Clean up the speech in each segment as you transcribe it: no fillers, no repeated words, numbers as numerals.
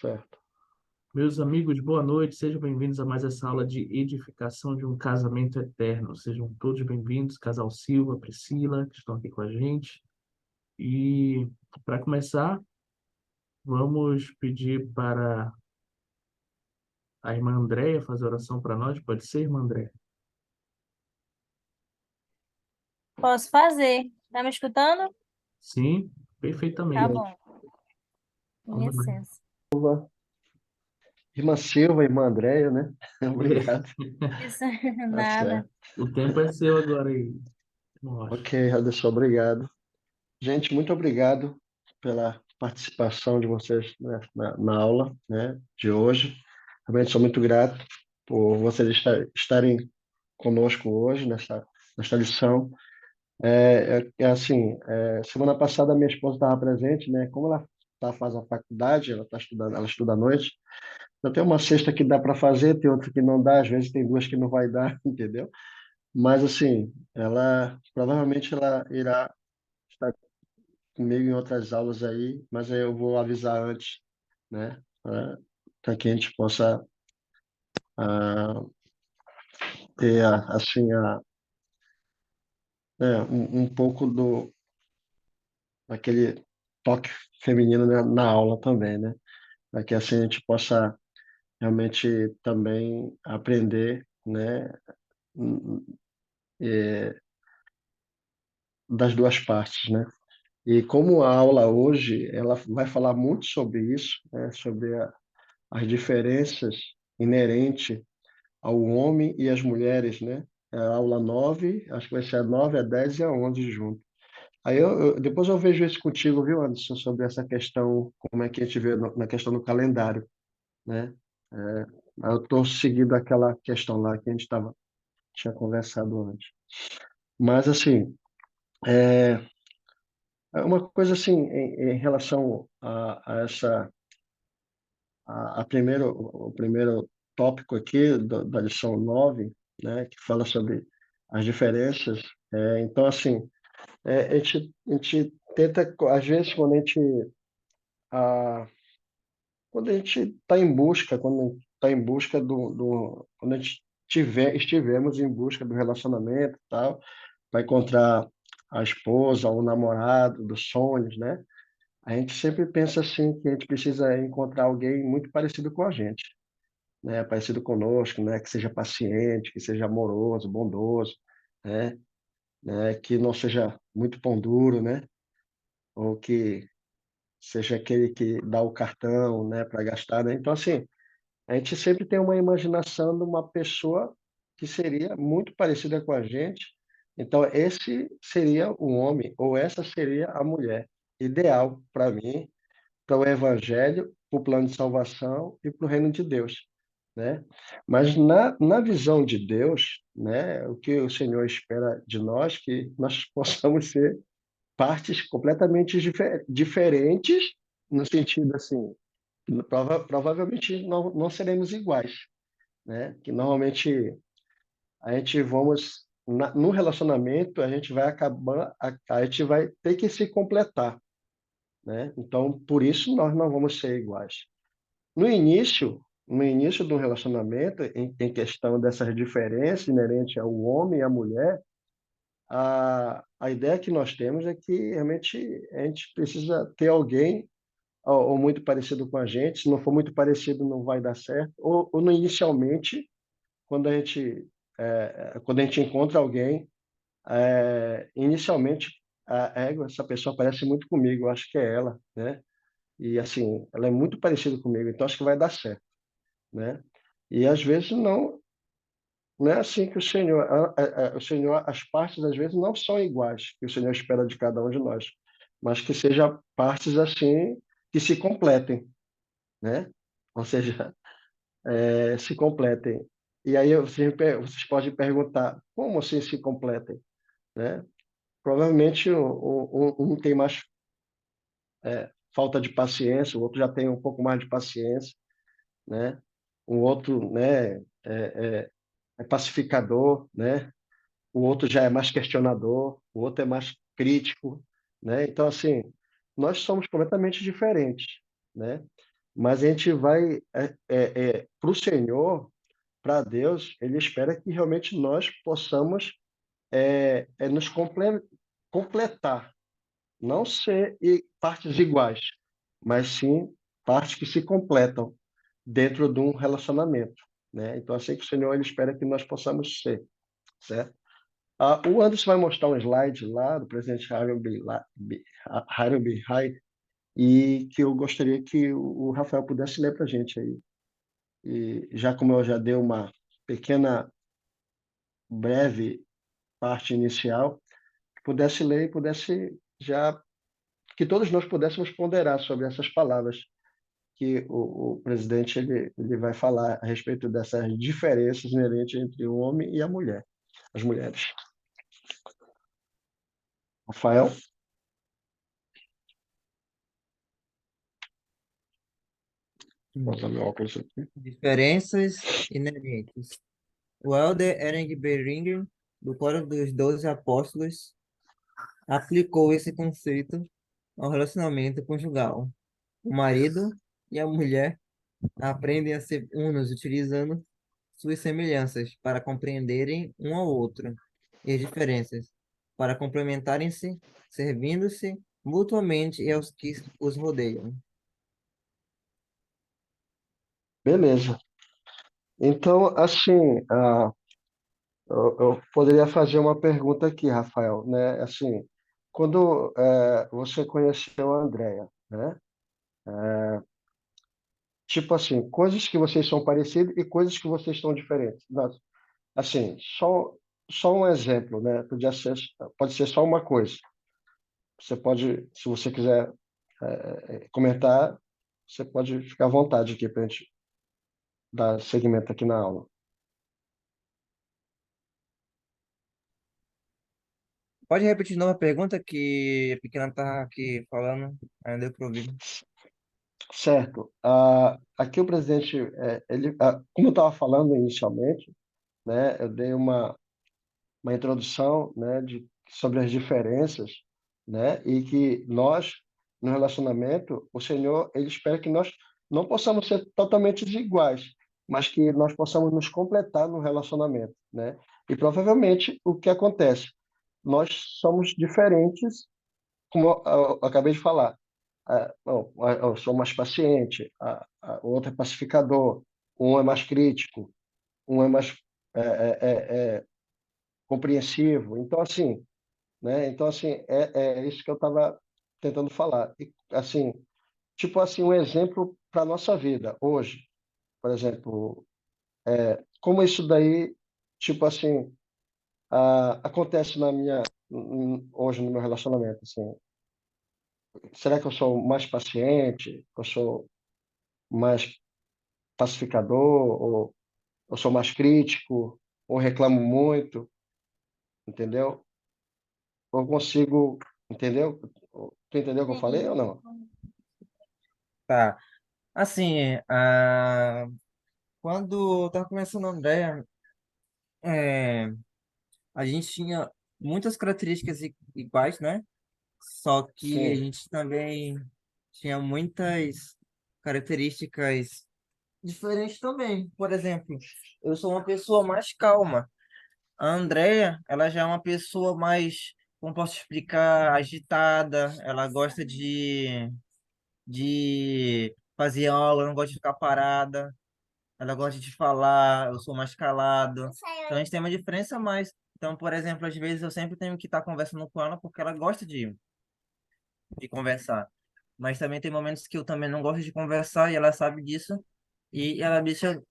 Certo. Meus amigos, boa noite, sejam bem-vindos a mais essa aula de edificação de um casamento eterno. Sejam todos bem-vindos, casal Silva, Priscila, que estão aqui com a gente. E para começar, vamos pedir para a irmã Andréia fazer oração para nós. Pode ser, irmã Andréia? Posso fazer. Tá me escutando? Sim, Tá perfeitamente. bom. Com Vamos lá. licença. Irmã Silva, irmã Andréia, né? Obrigado. Isso, Tá nada. certo. O tempo é seu agora aí, irmão. Ok, Anderson, obrigado. Gente, muito obrigado pela participação de vocês, né, na aula, né, de hoje. Realmente sou muito grato por vocês estarem conosco hoje nessa lição. Semana passada minha esposa estava presente, né? Como ela faz a faculdade, ela está estudando, ela estuda à noite. Então, tem uma sexta que dá para fazer, tem outra que não dá, às vezes tem duas que não vai dar, entendeu? Mas assim, ela provavelmente ela irá estar comigo em outras aulas aí, mas aí eu vou avisar antes, né? Para que a gente possa ah, ter um pouco daquele toque feminino, né, na aula também, né? Para que assim a gente possa realmente também aprender, né? eh, das duas partes, né? E como a aula hoje ela vai falar muito sobre isso, né? Sobre as diferenças inerentes ao homem e às mulheres, né? É a aula 9, acho que vai ser a 9, a 10 e a 11 junto. Aí depois eu vejo isso contigo, viu, Anderson, sobre essa questão, como é que a gente vê na questão do calendário, né? É, eu estou seguindo aquela questão lá que a gente tinha conversado antes. Mas, assim, é, uma coisa assim, em relação a essa, o primeiro tópico aqui da lição 9, né, que fala sobre as diferenças. Então, assim, a gente tenta, às vezes, a, quando a gente está em busca, quando a gente está em busca quando a gente estivemos em busca do relacionamento e tal, para encontrar a esposa, o namorado dos sonhos, né? A gente sempre pensa assim que a gente precisa encontrar alguém muito parecido com a gente, né? Parecido conosco, né? Que seja paciente, que seja amoroso, bondoso, né? Que não seja muito pão duro, né? Ou que seja aquele que dá o cartão, né? Para gastar, né? Então, assim, a gente sempre tem uma imaginação de uma pessoa que seria muito parecida com a gente. Então, esse seria o homem, ou essa seria a mulher ideal para mim, para o Evangelho, para o plano de salvação e para o reino de Deus, né? Mas na visão de Deus, né, o que o Senhor espera de nós, que nós possamos ser partes completamente diferentes, no sentido assim, que provavelmente não seremos iguais, né? Que normalmente a gente vamos no relacionamento a gente vai acabar a gente vai ter que se completar, né? Então, por isso nós não vamos ser iguais. No início do relacionamento, em questão dessas diferenças inerentes ao homem e à mulher, a ideia que nós temos é que realmente a gente precisa ter alguém ou muito parecido com a gente. Se não for muito parecido, não vai dar certo. Ou no inicialmente, quando a gente quando a gente encontra alguém, inicialmente essa pessoa parece muito comigo, eu acho que é ela, né? E assim, ela é muito parecida comigo, então acho que vai dar certo, né? E às vezes não é assim que o Senhor, as partes às vezes não são iguais que o Senhor espera de cada um de nós, mas que seja partes assim que se completem, né? Ou seja, se completem. E aí vocês podem perguntar, como assim se completem, né? Provavelmente um tem mais falta de paciência, o outro já tem um pouco mais de paciência, né? O outro, né, é pacificador, né? O outro já é mais questionador, o outro é mais crítico, né? Então, assim, nós somos completamente diferentes, né? mas a gente vai para o Senhor, para Deus, Ele espera que realmente nós possamos nos completar, não ser partes iguais, mas sim partes que se completam dentro de um relacionamento, né? Então, assim que o Senhor ele espera que nós possamos ser, certo? O Anderson vai mostrar um slide lá do presidente Harold B. Hyde, e que eu gostaria que o Rafael pudesse ler para a gente aí. E já como eu já dei uma pequena, breve parte inicial, pudesse ler e pudesse já que todos nós pudéssemos ponderar sobre essas palavras que o presidente ele vai falar a respeito dessas diferenças inerentes entre o homem e a mulher, as mulheres. Rafael? Vou botar meu óculos aqui. Diferenças inerentes. O elder Eren Beringer, do Coro dos Doze Apóstolos, aplicou esse conceito ao relacionamento conjugal. O marido e a mulher aprendem a ser unos utilizando suas semelhanças para compreenderem um ao outro e as diferenças, para complementarem-se, servindo-se mutuamente e aos que os rodeiam. Beleza. Então, assim, eu poderia fazer uma pergunta aqui, Rafael, né? Assim, quando você conheceu a Andrea, né? Tipo assim, coisas que vocês são parecidos e coisas que vocês são diferentes. Assim, só um exemplo, né? Pode ser só uma coisa. Você pode, se você quiser comentar, você pode ficar à vontade aqui para a gente dar seguimento aqui na aula. Pode repetir de novo a pergunta que a pequena tá aqui falando, ainda deu para ouvir. Certo. Aqui o presidente, como eu estava falando inicialmente, né? Eu dei uma introdução, né, sobre as diferenças, né, e que nós, no relacionamento, o Senhor, ele espera que nós não possamos ser totalmente iguais, mas que nós possamos nos completar no relacionamento, né? E provavelmente o que acontece? Nós somos diferentes, como eu acabei de falar. Bom, eu sou mais paciente, o outro é pacificador, um é mais crítico, um é mais é, é, compreensivo. Então, assim, né? Então, assim, é isso que eu estava tentando falar. E, assim, tipo assim, um exemplo para a nossa vida hoje, por exemplo, como isso daí, tipo assim, acontece hoje no meu relacionamento, assim, será que eu sou mais paciente? Eu sou mais pacificador? Ou eu sou mais crítico? Ou reclamo muito? Entendeu? Ou consigo, entendeu? Tu entendeu o que eu falei ou não? Tá. Assim, quando eu tava começando a Andréia, é, a gente tinha muitas características iguais, né? Só que a Sim. gente também tinha muitas características diferentes também. Por exemplo, eu sou uma pessoa mais calma. A Andrea, ela já é uma pessoa mais, como posso explicar, agitada. Ela gosta de fazer aula, não gosta de ficar parada. Ela gosta de falar, eu sou mais calado. Então a gente tem uma diferença a mais. Então, por exemplo, às vezes eu sempre tenho que estar conversando com ela porque ela gosta de conversar. Mas também tem momentos que eu também não gosto de conversar e ela sabe disso e ela deixa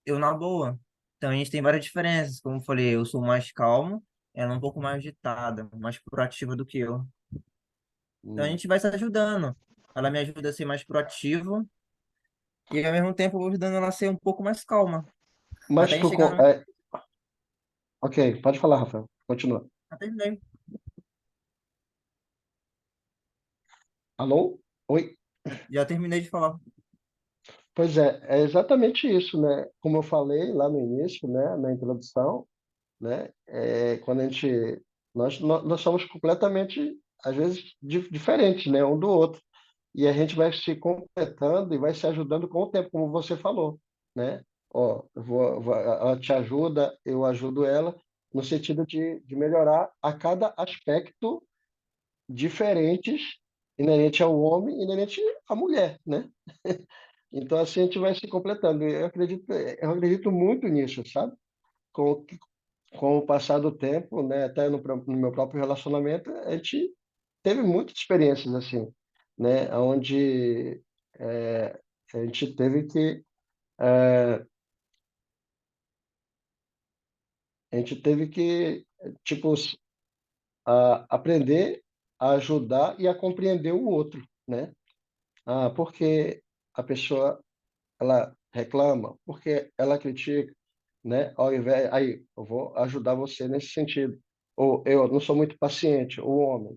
eu na boa. Então a gente tem várias diferenças. Como eu falei, eu sou mais calmo, ela é um pouco mais agitada, mais proativa do que eu. Então a Hum. gente vai se ajudando. Ela me ajuda a ser mais proativo e ao mesmo tempo eu vou ajudando ela a ser um pouco mais calma. Mas Até tu, chegar no. ok, pode falar, Rafael. Continua. Até bem. Alô? Oi? Já terminei de falar. Pois é exatamente isso, né? Como eu falei lá no início, né, na introdução, né, quando nós somos completamente, às vezes, diferentes, né, um do outro. e a gente vai se completando e vai se ajudando com o tempo, como você falou, né? Ó, ela te ajuda, eu ajudo ela, no sentido de melhorar a cada aspecto diferentes inerente ao homem e inerente à mulher, né? Então, assim, a gente vai se completando. Eu acredito muito nisso, sabe? Com, o com o passar do tempo, né? Até no meu próprio relacionamento, a gente teve muitas experiências assim, né? Onde é, a gente teve que é, a gente teve que tipo aprender a ajudar e a compreender o outro, né? Porque a pessoa ela reclama, porque ela critica, né? Ao invés, aí eu vou ajudar você nesse sentido. Ou eu não sou muito paciente, o homem,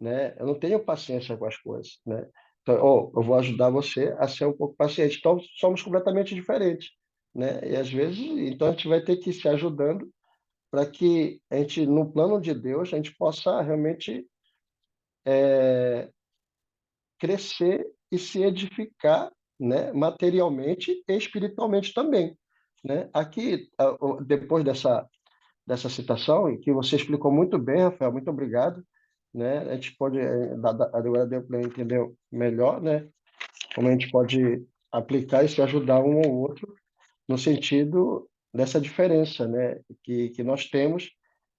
né? Eu não tenho paciência com as coisas, né? Então, ou eu vou ajudar você a ser um pouco paciente. Então, somos completamente diferentes, né? E às vezes, então a gente vai ter que ir se ajudando para que a gente, no plano de Deus, a gente possa realmente crescer e se edificar, né? Materialmente e espiritualmente também, né? Aqui, depois dessa citação, e que você explicou muito bem, Rafael, muito obrigado, né? A gente pode, agora deu para entender melhor, né? Como a gente pode aplicar e se ajudar um ao outro no sentido dessa diferença, né? Que nós temos,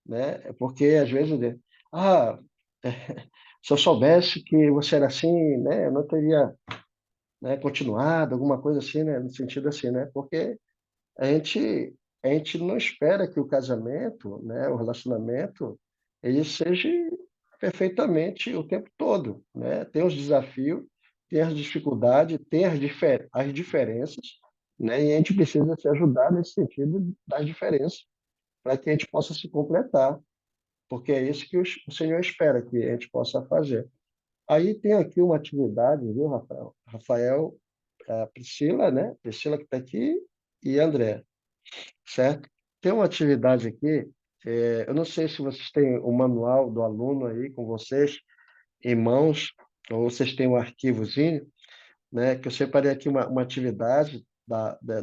né? Porque às vezes, né? ah, se eu soubesse que você era assim, né? Eu não teria, né, continuado, alguma coisa assim, né? No sentido assim, né? Porque a gente, a gente não espera que o casamento, né, o relacionamento, ele seja perfeitamente o tempo todo, né? Tem os desafios, tem as dificuldades, tem as diferenças, né? E a gente precisa se ajudar nesse sentido das diferenças, para que a gente possa se completar, porque é isso que o Senhor espera que a gente possa fazer. Aí tem aqui uma atividade, viu, Rafael? Rafael, a Priscila, né? Priscila que está aqui e André, certo? Tem uma atividade aqui, eu não sei se vocês têm o manual do aluno aí com vocês, em mãos, ou vocês têm um arquivozinho, né? Que eu separei aqui uma atividade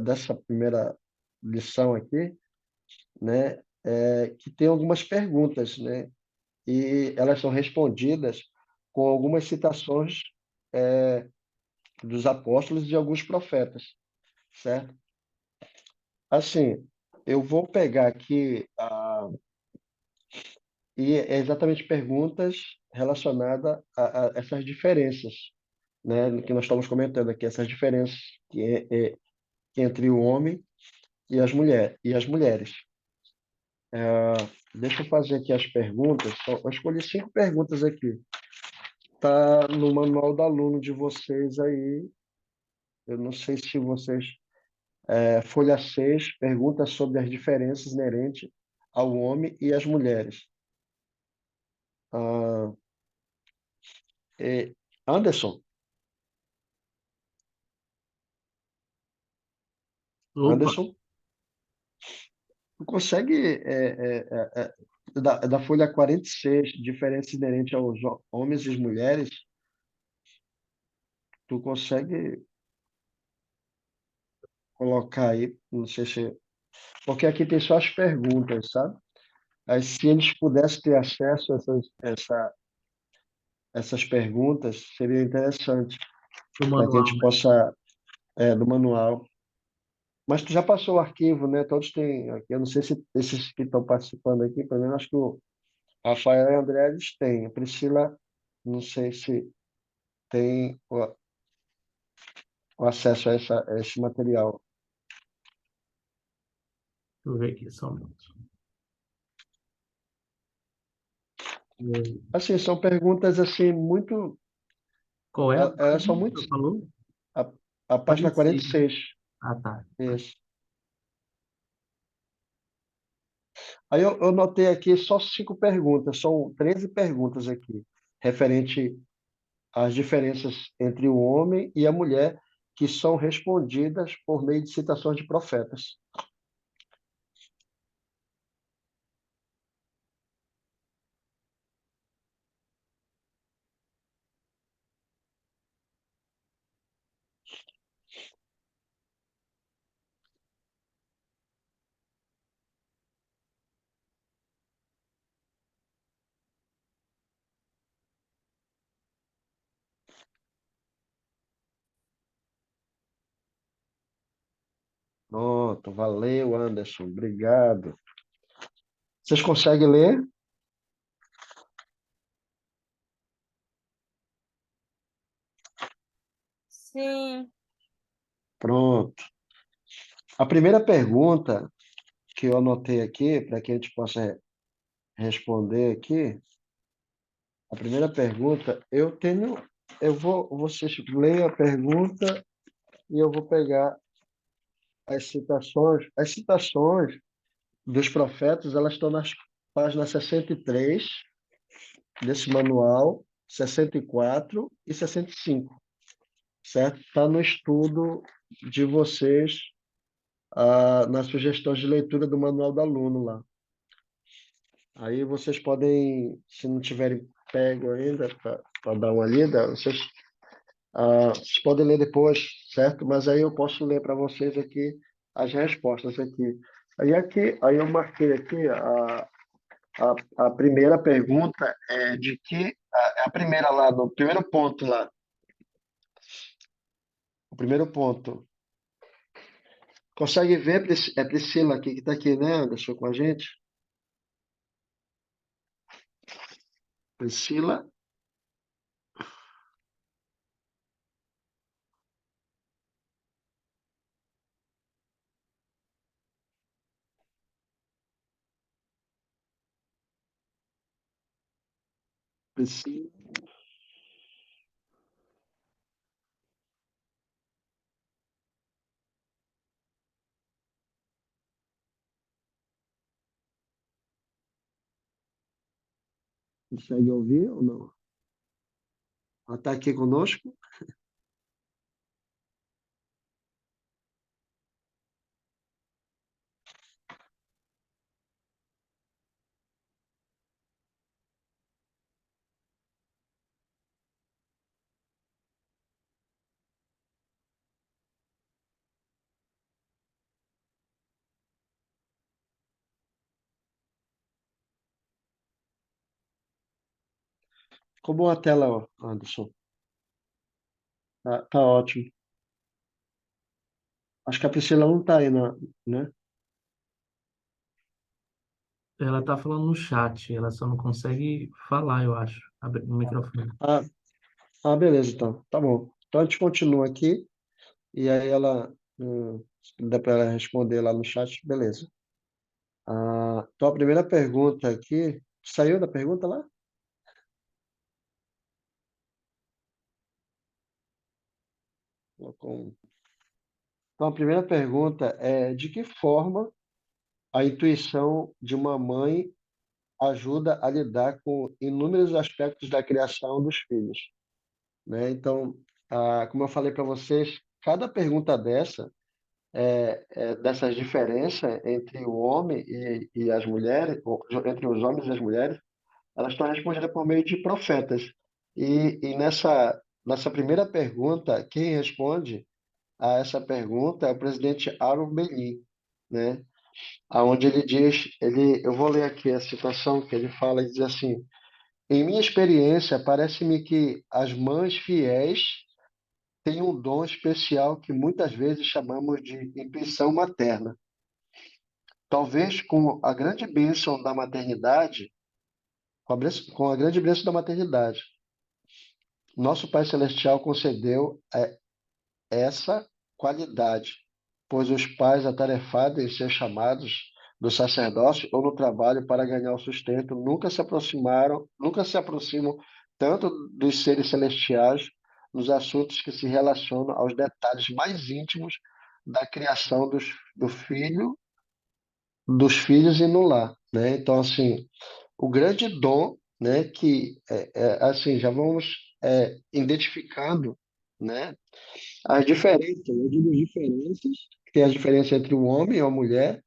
dessa primeira lição aqui, né? Que tem algumas perguntas, né? E elas são respondidas com algumas citações é, dos apóstolos e de alguns profetas, certo? Assim, eu vou pegar aqui e é exatamente perguntas relacionadas a essas diferenças, né, que nós estamos comentando aqui, essas diferenças que entre o homem e as mulheres. Deixa eu fazer aqui as perguntas. Eu escolhi 5 perguntas aqui. Tá no manual do aluno de vocês aí. Eu não sei se vocês. Folha 6 pergunta sobre as diferenças inerentes ao homem e às mulheres. Ah, Anderson, Opa, Anderson, tu consegue, da folha 46, diferença inerente aos homens e às mulheres, tu consegue colocar aí, não sei se... Porque aqui tem só as perguntas, sabe? Aí, se eles pudessem ter acesso a essas perguntas, seria interessante, do para que a manual, gente né? possa, do manual. Mas tu já passou o arquivo, né? Todos têm aqui. Eu não sei se esses que estão participando aqui, pelo menos acho que o Rafael e o André eles têm. A Priscila, não sei se tem o acesso a esse material. Deixa eu ver aqui, só um minuto. Eh, Assim, são perguntas assim muito, Qual é a elas são página que muito você falou? a, a página 46. 46. Ah, tá. Isso. Aí eu notei aqui só 5 perguntas, são 13 perguntas aqui, referente às diferenças entre o homem e a mulher, que são respondidas por meio de citações de profetas. Pronto, valeu, Anderson, obrigado. Vocês conseguem ler? Sim. Pronto. A primeira pergunta que eu anotei aqui, para que a gente possa responder aqui, a primeira pergunta, vocês leem a pergunta e eu vou pegar as citações. As citações dos profetas, elas estão nas páginas 63 desse manual, 64 e 65, certo? Está no estudo de vocês, nas sugestões de leitura do manual do aluno lá. Aí vocês podem, se não tiverem pego ainda para dar uma lida, vocês podem ler depois, certo? Mas aí eu posso ler para vocês aqui as respostas aqui. Aí eu marquei aqui a primeira pergunta é de que a primeira lá no primeiro ponto lá, o primeiro ponto. Consegue ver, é Priscila aqui que está aqui, né, Anderson, com a gente? Priscila, Priscila. Consegue ouvir ou não? Ela está aqui conosco? Ficou boa a tela, ó, Anderson. Tá ótimo. Acho que a Priscila não está aí, né? Ela tá falando no chat, ela só não consegue falar, eu acho, abrir o microfone. Ah, beleza, então. Tá bom. Então a gente continua aqui e aí se der para ela responder lá no chat, beleza. Então a primeira pergunta aqui, saiu da pergunta lá? Colocou Então a primeira pergunta é de que forma a intuição de uma mãe ajuda a lidar com inúmeros aspectos da criação dos filhos, né? Então, como eu falei para vocês, cada pergunta dessas diferenças entre o homem e as mulheres, ou entre os homens e as mulheres, elas estão respondidas por meio de profetas. E nessa primeira pergunta, quem responde a essa pergunta é o presidente Aaron Belli, né? Aonde ele diz, eu vou ler aqui a citação que ele fala, ele diz assim: em minha experiência, parece-me que as mães fiéis têm um dom especial que muitas vezes chamamos de intuição materna. Talvez com a grande bênção da maternidade, com a grande bênção da maternidade, nosso Pai Celestial concedeu essa qualidade, pois os pais atarefados em seus chamados do sacerdócio ou no trabalho para ganhar o sustento nunca se aproximam tanto dos seres celestiais nos assuntos que se relacionam aos detalhes mais íntimos da criação do filho, dos filhos e no lar, né? Então, assim, o grande dom, né, que assim já vamos identificando, né, as diferenças, eu digo diferenças, tem as diferenças entre o homem e a mulher,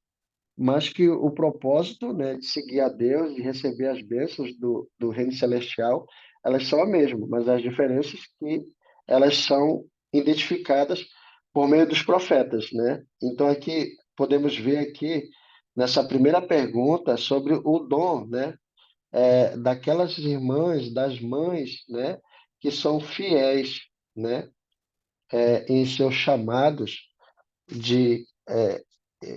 mas que o propósito, né, de seguir a Deus e receber as bênçãos do reino celestial, elas são a mesma, mas as diferenças que elas são identificadas por meio dos profetas, né? Então aqui podemos ver aqui nessa primeira pergunta sobre o dom, né, daquelas irmãs, das mães, né, que são fiéis, né, em seus chamados de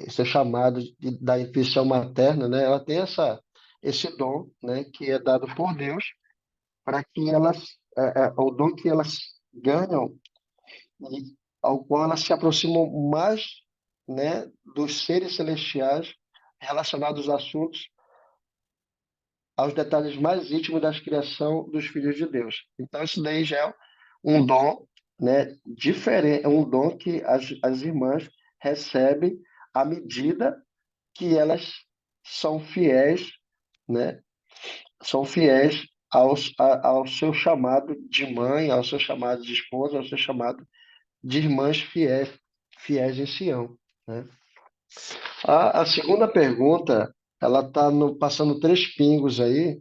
esse chamado da intuição materna, né? Ela tem esse dom, né? Que é dado por Deus para que elas, o dom que elas ganham e ao qual elas se aproximam mais, né? Dos seres celestiais relacionados a assuntos, aos detalhes mais íntimos da criação dos filhos de Deus. Então, isso daí já é um dom, né, diferente, é um dom que as irmãs recebem à medida que elas são fiéis, né, são fiéis ao seu chamado de mãe, ao seu chamado de esposa, ao seu chamado de irmãs fiéis, fiéis em Sião, né? A segunda pergunta, ela está passando três pingos aí.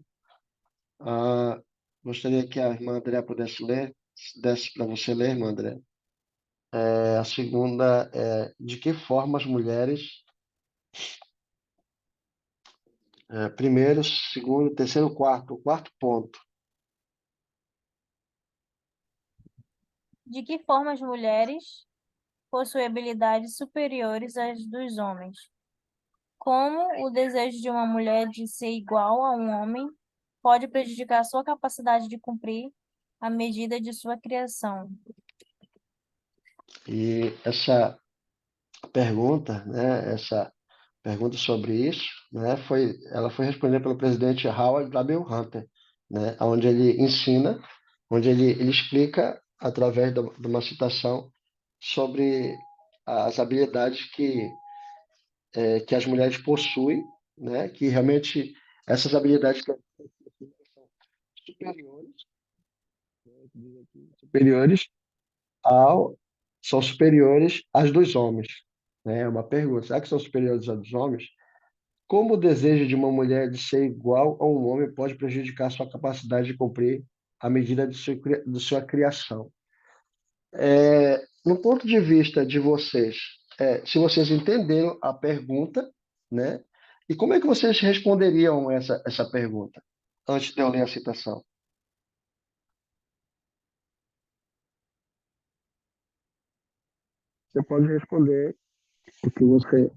Ah, gostaria que a irmã André pudesse ler, se desse para você ler, irmã André. A segunda é de que forma as mulheres, primeiro, segundo, terceiro, quarto, o quarto ponto. De que forma as mulheres possuem habilidades superiores às dos homens? Como o desejo de uma mulher de ser igual a um homem pode prejudicar sua capacidade de cumprir a medida de sua criação? E essa pergunta, né, essa pergunta sobre isso, né, ela foi respondida pelo presidente Howard W. Hunter, né, onde ele ensina, onde ele explica através de uma citação sobre as habilidades que as mulheres possuem, né, que realmente essas habilidades que são superiores, superiores ao, são superiores às dos homens, né? É uma pergunta, será que são superiores às dos homens? Como o desejo de uma mulher de ser igual a um homem pode prejudicar sua capacidade de cumprir a medida de sua criação? No ponto de vista de vocês, se vocês entenderam a pergunta, né? E como é que vocês responderiam essa pergunta antes de eu ler a citação? Você pode responder o que você.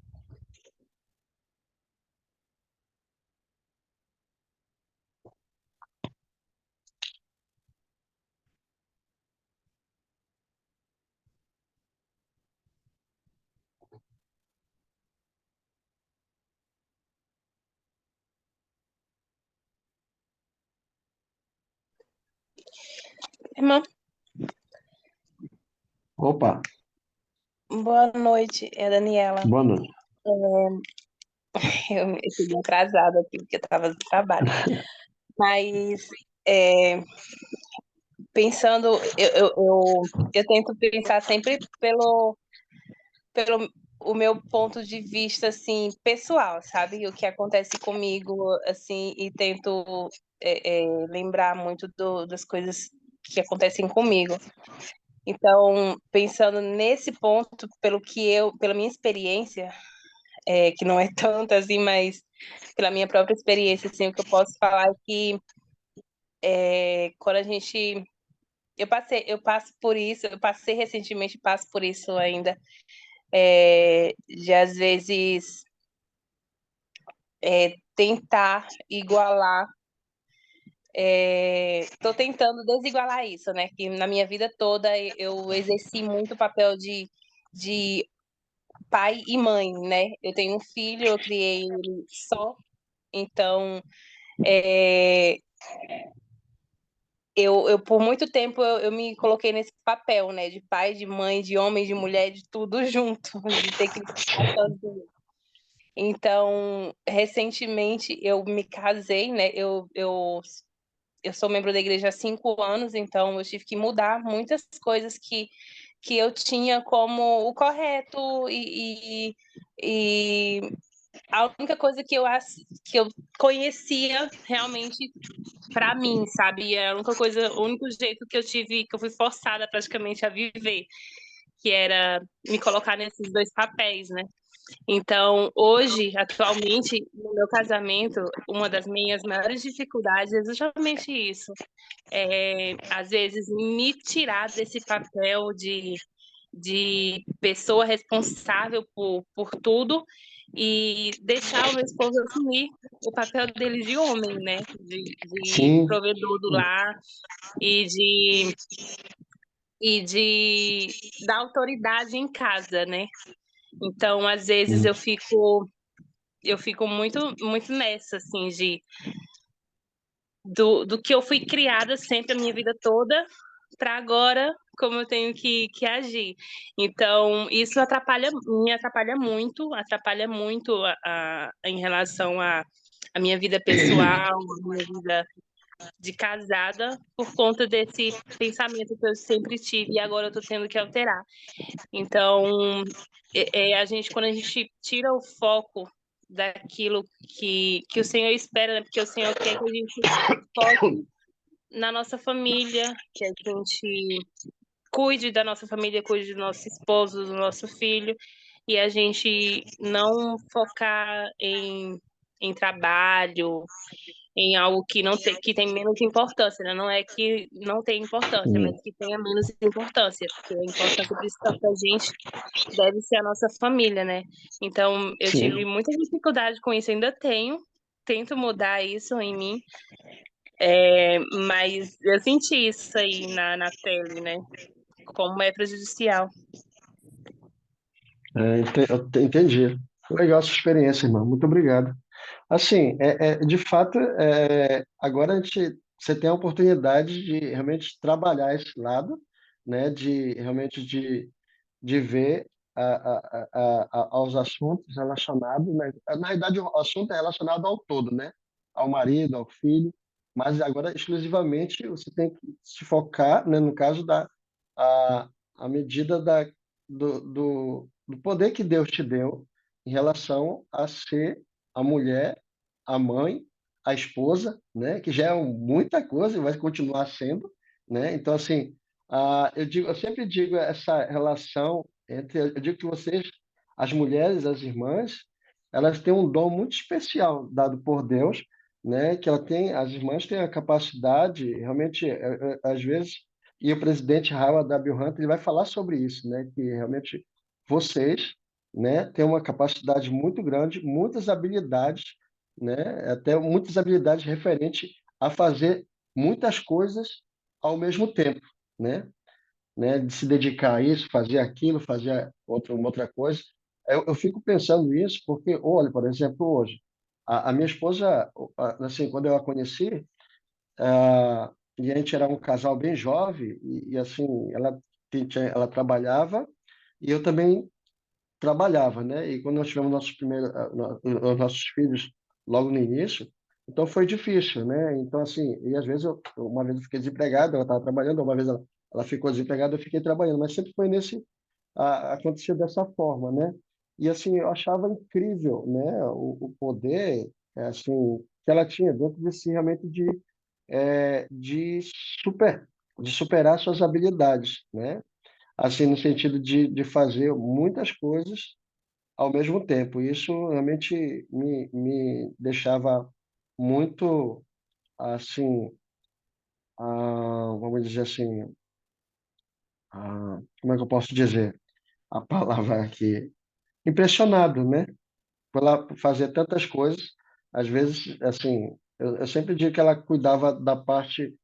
Irmã, Opa, boa noite, é a Daniela. boa noite. Eu cheguei atrasada aqui porque eu estava no trabalho. Mas pensando, eu tento pensar sempre pelo o meu ponto de vista assim pessoal, sabe? O que acontece comigo, assim, e tento lembrar muito das coisas que acontecem comigo. Então, pensando nesse ponto, pela minha experiência, que não é tanto assim, mas pela minha própria experiência, assim, o que eu posso falar é que quando a gente. Eu passo por isso, eu passei recentemente, passo por isso ainda, de às vezes tentar igualar. Estou tentando desigualar isso, né? Que na minha vida toda eu exerci muito o papel de pai e mãe, né? Eu tenho um filho, eu criei ele só, então eu por muito tempo eu me coloquei nesse papel, né? De pai, de mãe, de homem, de mulher, de tudo junto, de ter que ficar sozinha. Então, recentemente eu me casei, né? Eu sou membro da igreja há 5 anos, então eu tive que mudar muitas coisas que eu tinha como o correto e a única coisa que eu conhecia realmente para mim, sabe? É a única coisa, o único jeito que eu tive, que eu fui forçada praticamente a viver, que era me colocar nesses dois papéis, né? Então, hoje, atualmente, no meu casamento, uma das minhas maiores dificuldades é justamente isso. Às vezes, me tirar desse papel de pessoa responsável por tudo e deixar o meu esposo assumir o papel dele de homem, né? De Sim, provedor do lar e de da autoridade em casa, né? Então, às vezes sim, eu fico muito nessa assim do que eu fui criada sempre a minha vida toda para agora como eu tenho que agir. Então, isso me atrapalha muito em relação à minha vida pessoal, à minha vida de casada, por conta desse pensamento que eu sempre tive e agora eu tô tendo que alterar. Então, quando a gente tira o foco daquilo que o Senhor espera, né? Porque o Senhor quer que a gente foque na nossa família, que a gente cuide da nossa família, cuide do nosso esposo, do nosso filho, e a gente não focar em trabalho, em algo que não tem, que tem menos importância, né? Não é que não tem importância, mas sim, que tenha menos importância, porque a importância principal para a gente deve ser a nossa família, né? Então, eu tive sim. muita dificuldade com isso, ainda tenho, tento mudar isso em mim, mas eu senti isso aí na pele, né? Como é prejudicial. Entendi. Legal essa experiência, irmão. Muito obrigado. Assim, de fato, agora você tem a oportunidade de realmente trabalhar esse lado, né? De realmente de ver aos assuntos relacionados, né? Na verdade, o assunto é relacionado ao todo, né? Ao marido, ao filho, mas agora exclusivamente você tem que se focar, né? No caso a, a medida do poder que Deus te deu em relação a ser a mulher, a mãe, a esposa, né? Que já é muita coisa e vai continuar sendo, né? Então, assim, eu sempre digo essa relação entre, eu digo que vocês, as mulheres, as irmãs, elas têm um dom muito especial dado por Deus, né? Que as irmãs têm a capacidade, realmente, às vezes, e o presidente Howard W. Hunter ele vai falar sobre isso, né? Que realmente vocês, né, têm uma capacidade muito grande, muitas habilidades, né? Até muitas habilidades referentes a fazer muitas coisas ao mesmo tempo, né? De se dedicar a isso, fazer aquilo, fazer uma outra coisa. Eu fico pensando isso porque, olha, por exemplo, hoje, a minha esposa, assim, quando eu a conheci, e a gente era um casal bem jovem, assim, ela trabalhava e eu também trabalhava, né? E quando nós tivemos os nossos filhos logo no início, então foi difícil, né? Então, assim, e às vezes uma vez eu fiquei desempregado, ela estava trabalhando, uma vez ela ficou desempregada, eu fiquei trabalhando, mas sempre foi aconteceu dessa forma, né? E assim, eu achava incrível, né? O poder, assim, que ela tinha dentro de si realmente de super, de superar suas habilidades, né? Assim, no sentido de fazer muitas coisas ao mesmo tempo. Isso realmente me deixava muito, assim, vamos dizer assim, como é que eu posso dizer a palavra aqui? Impressionado, né? Por ela fazer tantas coisas. Às vezes, assim, eu sempre digo que ela cuidava da parte,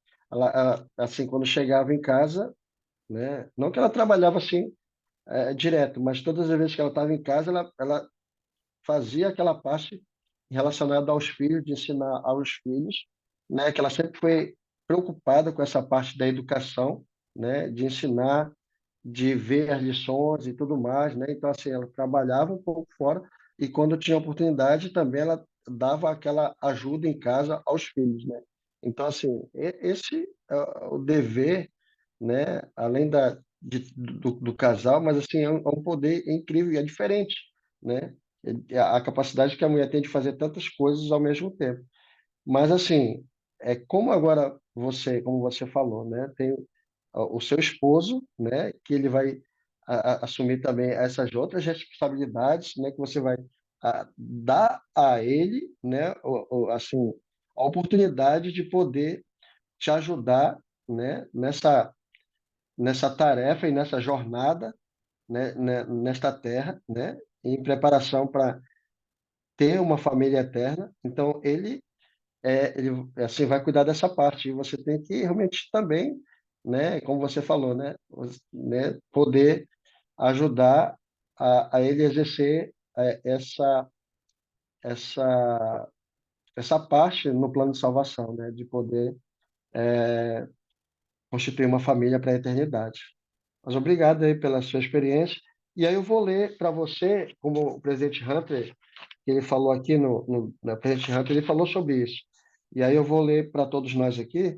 assim, quando chegava em casa, né? Não que ela trabalhava assim, direto, mas todas as vezes que ela estava em casa, ela fazia aquela parte relacionada aos filhos, de ensinar aos filhos, né? Que ela sempre foi preocupada com essa parte da educação, né? De ensinar, de ver as lições e tudo mais, né? Então, assim, ela trabalhava um pouco fora e quando tinha oportunidade também ela dava aquela ajuda em casa aos filhos, né? Então, assim, esse é o dever, né? Além do casal, mas assim, é um poder incrível e é diferente, né? A capacidade que a mulher tem de fazer tantas coisas ao mesmo tempo. Mas assim, como agora como você falou, né? Tem o seu esposo, né? Que ele vai assumir também essas outras responsabilidades, né? Que você vai dar a ele, né? Assim, a oportunidade de poder te ajudar, né? Nessa tarefa e nessa jornada, nesta terra, né, em preparação para ter uma família eterna. Então, ele assim vai cuidar dessa parte. E você tem que realmente também, né, como você falou, poder ajudar a ele exercer essa essa parte no plano de salvação, né, de poder constituir uma família para a eternidade. Mas obrigado aí pela sua experiência. E aí eu vou ler para você, como o presidente Hunter, que ele falou aqui no presidente Hunter, ele falou sobre isso. E aí eu vou ler para todos nós aqui.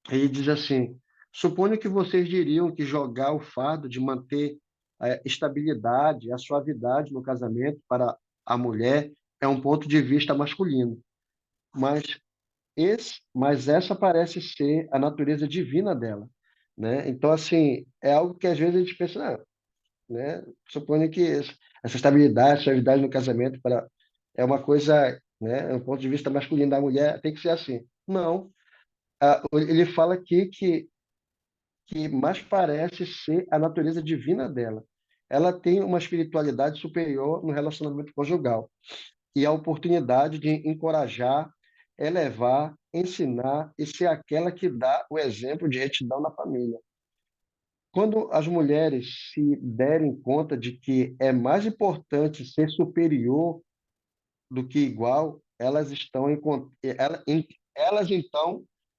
Ele diz assim: suponho que vocês diriam que jogar o fardo de manter a estabilidade, a suavidade no casamento para a mulher é um ponto de vista masculino, mas mas essa parece ser a natureza divina dela, né? Então, assim, é algo que às vezes a gente pensa, não, né? Suponho que essa estabilidade, suavidade no casamento é uma coisa, né? É um ponto de vista masculino da mulher, tem que ser assim. Não. Ele fala aqui que mais parece ser a natureza divina dela. Ela tem uma espiritualidade superior no relacionamento conjugal e a oportunidade de encorajar, elevar, ensinar e ser aquela que dá o exemplo de retidão na família. Quando as mulheres se derem conta de que é mais importante ser superior do que igual, elas então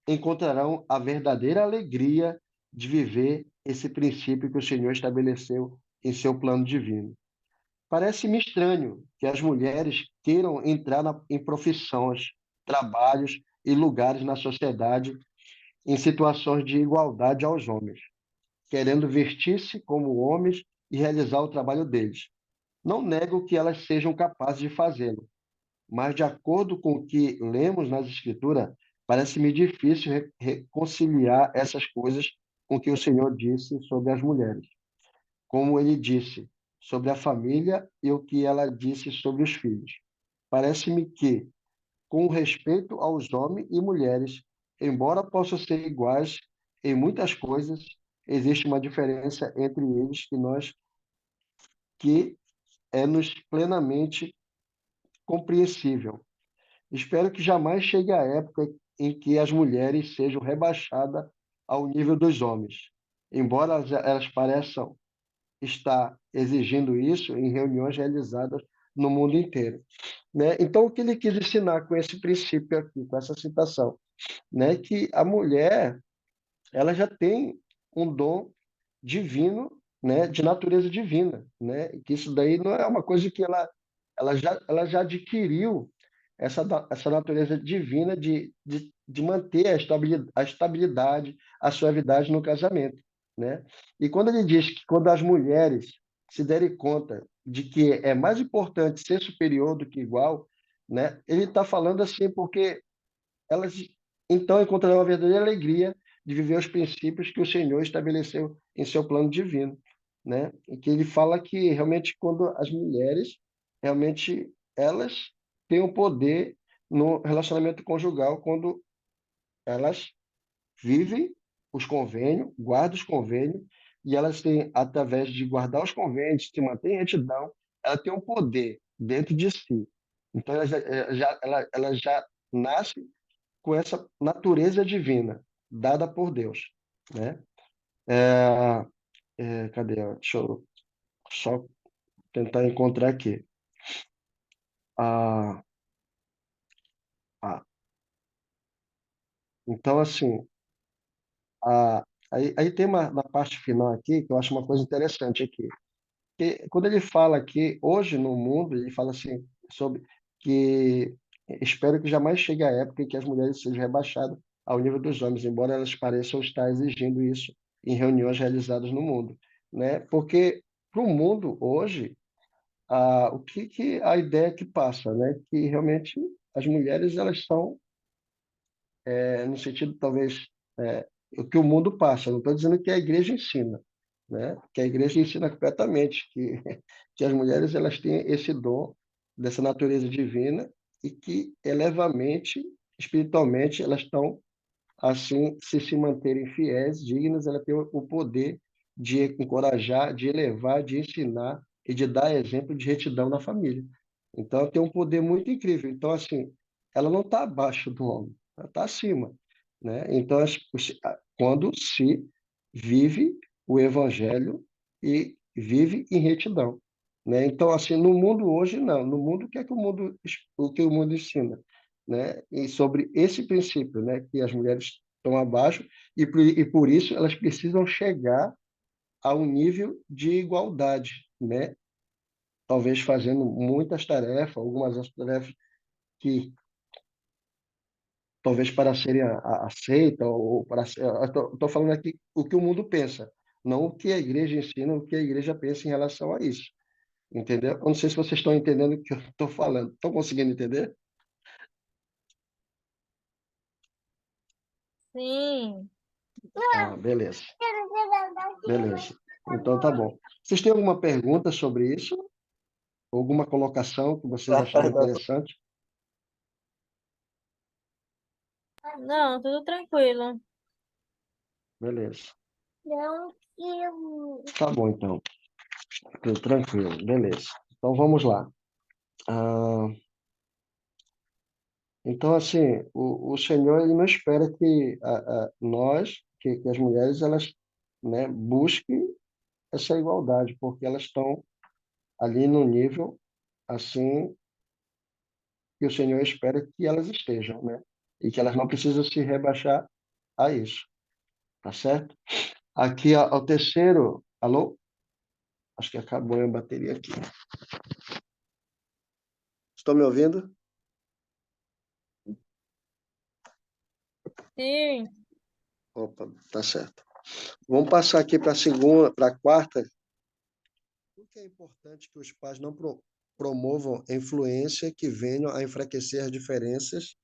encontrarão a verdadeira alegria de viver esse princípio que o Senhor estabeleceu em seu plano divino. Parece-me estranho que as mulheres queiram entrar em profissões, trabalhos e lugares na sociedade em situações de igualdade aos homens, querendo vestir-se como homens e realizar o trabalho deles. Não nego que elas sejam capazes de fazê-lo, mas de acordo com o que lemos nas Escrituras, parece-me difícil reconciliar essas coisas com o que o Senhor disse sobre as mulheres. Como ele disse sobre a família e o que ela disse sobre os filhos. Parece-me que, com respeito aos homens e mulheres, embora possam ser iguais em muitas coisas, existe uma diferença entre eles que é-nos plenamente compreensível. Espero que jamais chegue a época em que as mulheres sejam rebaixadas ao nível dos homens, embora elas pareçam estar exigindo isso em reuniões realizadas no mundo inteiro, né? Então, o que ele quis ensinar com esse princípio aqui, com essa citação, né? Que a mulher, ela já tem um dom divino, né? De natureza divina, né? E que isso daí não é uma coisa que ela já adquiriu essa natureza divina de manter a estabilidade, a suavidade no casamento, né? E quando ele diz que quando as mulheres se derem conta de que é mais importante ser superior do que igual, né? Ele está falando assim porque elas então encontrarão a verdadeira alegria de viver os princípios que o Senhor estabeleceu em seu plano divino, né? E que ele fala que realmente quando as mulheres realmente elas têm o poder no relacionamento conjugal quando elas vivem os convênios, guardam os convênios e elas têm através de guardar os convênios, se manter em retidão, ela tem um poder dentro de si. Então ela já nasce com essa natureza divina dada por Deus, né? Cadê? Deixa eu só tentar encontrar aqui. Ah, ah. Então, assim, aí tem na parte final aqui que eu acho uma coisa interessante aqui. Que, quando ele fala aqui, hoje no mundo, ele fala assim, sobre que espero que jamais chegue a época em que as mulheres sejam rebaixadas ao nível dos homens, embora elas pareçam estar exigindo isso em reuniões realizadas no mundo, né? Porque para o mundo hoje, o que a ideia que passa, né? Que realmente as mulheres elas são no sentido talvez o que o mundo passa. Não estou dizendo que a igreja ensina, né? Que a igreja ensina completamente que que as mulheres elas têm esse dom dessa natureza divina e que elevamente, espiritualmente, elas estão assim se manterem fiéis, dignas, ela tem o poder de encorajar, de elevar, de ensinar e de dar exemplo de retidão na família. Então, ela tem um poder muito incrível. Então, assim, ela não está abaixo do homem, ela está acima, né? Então, quando se vive o evangelho e vive em retidão, né? Então, assim, no mundo hoje, não. No mundo, o que é que o que o mundo ensina, né? E sobre esse princípio, né? Que as mulheres estão abaixo e por isso elas precisam chegar a um nível de igualdade, né? Talvez fazendo muitas tarefas, algumas das tarefas que talvez para serem aceitas ou para estou falando aqui o que o mundo pensa, não o que a igreja ensina, o que a igreja pensa em relação a isso, entendeu? Eu não sei se vocês estão entendendo o que eu estou falando. Estão conseguindo entender? Sim. Ah, beleza. Beleza. Então tá bom. Vocês têm alguma pergunta sobre isso? Alguma colocação que vocês acharam interessante? Não, tudo tranquilo. Beleza. Não, eu. Tá bom, então. Tudo tranquilo. Beleza. Então vamos lá. Ah, então, assim, o Senhor ele não espera que nós, que as mulheres, elas, né, busquem essa igualdade, porque elas estão ali no nível, assim, que o Senhor espera que elas estejam, né? E que elas não precisam se rebaixar a isso, tá certo? Aqui, ó, ao terceiro... Alô? Acho que acabou a bateria aqui. Estão me ouvindo? Sim. Opa, tá certo. Vamos passar aqui para a segunda, para a quarta. Por que é importante que os pais não promovam a influência que venham a enfraquecer as diferenças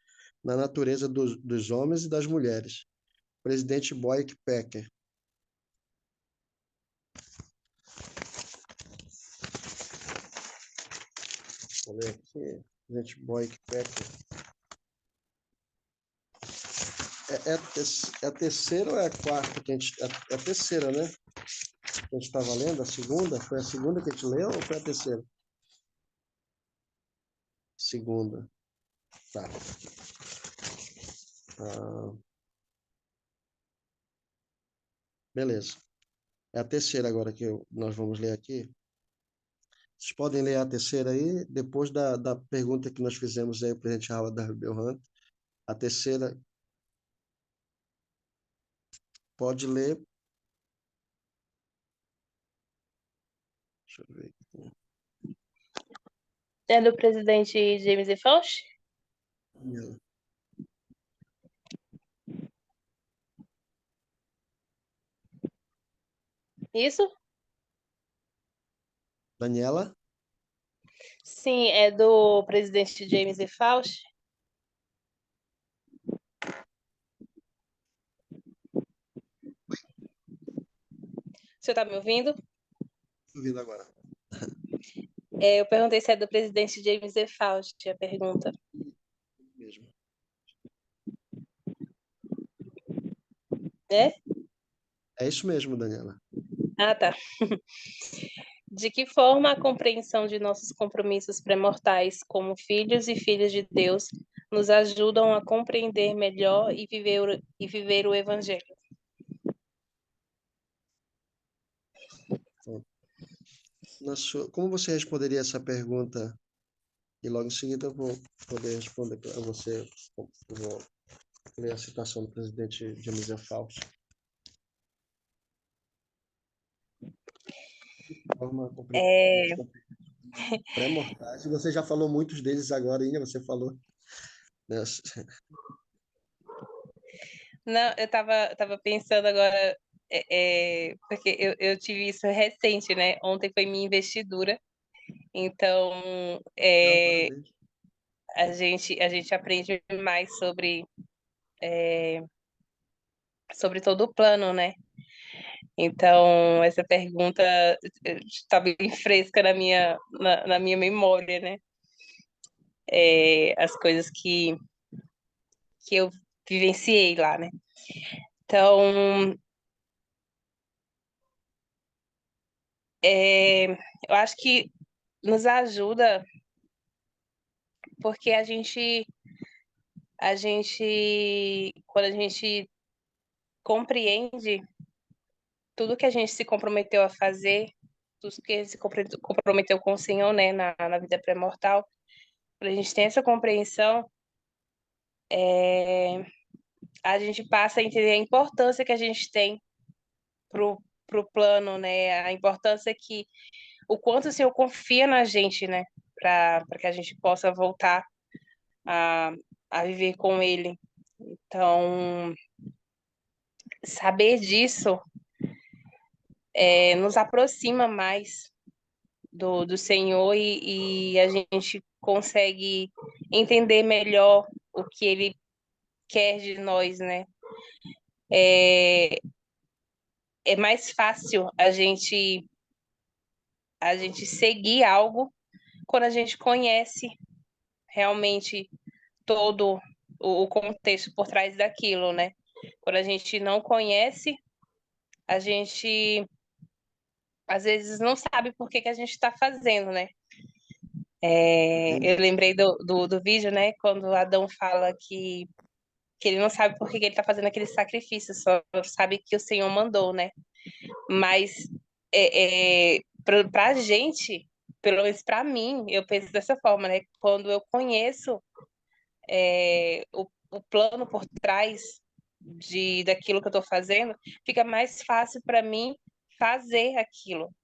na natureza dos homens e das mulheres? Presidente Boyk Packer. Vou ler aqui. Presidente Boyk Packer. É a terceira ou é a quarta que a gente... É a terceira, né? Que a gente estava lendo, a segunda? Foi a segunda que a gente leu ou foi a terceira? Segunda. Tá. Ah, beleza. É a terceira agora que nós vamos ler aqui. Vocês podem ler a terceira aí, depois da pergunta que nós fizemos aí para o presidente Howard da Belhant. A terceira, pode ler. Deixa eu ver aqui. É do presidente James E. Fauci? Isso? Daniela? Sim, é do presidente James E. Fauci. Você está me ouvindo? Estou ouvindo agora. Eu perguntei se é do presidente James E. Fauci, a pergunta. Mesmo. É? É isso mesmo, Daniela. Ah, tá. De que forma a compreensão de nossos compromissos pré-mortais como filhos e filhas de Deus nos ajudam a compreender melhor e viver o Evangelho? Como você responderia essa pergunta? E logo em seguida eu vou poder responder para você. Eu vou ler a citação do presidente James Fauci. Forma É, pré-mortais. Você já falou muitos deles agora ainda, você falou. Né? não, eu tava pensando agora, porque eu tive isso recente, né? Ontem foi minha investidura, então Não, parabéns. a gente aprende mais sobre todo o plano, né? Então, essa pergunta está bem fresca na minha memória, né? As coisas que eu vivenciei lá, né? Então, É, eu acho que nos ajuda porque quando a gente compreende tudo que a gente se comprometeu a fazer, tudo que a gente se comprometeu com o Senhor, né, na vida pré-mortal, quando a gente tem essa compreensão, a gente passa a entender a importância que a gente tem pro plano, né, a importância que, o quanto o Senhor confia na gente, né, para que a gente possa voltar a, a viver com Ele. Então, saber disso nos aproxima mais do Senhor e a gente consegue entender melhor o que Ele quer de nós, né? É, é mais fácil a gente seguir algo quando a gente conhece realmente todo o contexto por trás daquilo, né? Quando a gente não conhece, a gente às vezes não sabe por que que a gente está fazendo, né? Eu lembrei do vídeo, né? Quando Adão fala que ele não sabe por que que ele está fazendo aquele sacrifício, só sabe que o Senhor mandou, né? Mas para a gente, pelo menos para mim, eu penso dessa forma, né? Quando eu conheço o plano por trás daquilo que eu estou fazendo, fica mais fácil para mim fazer aquilo.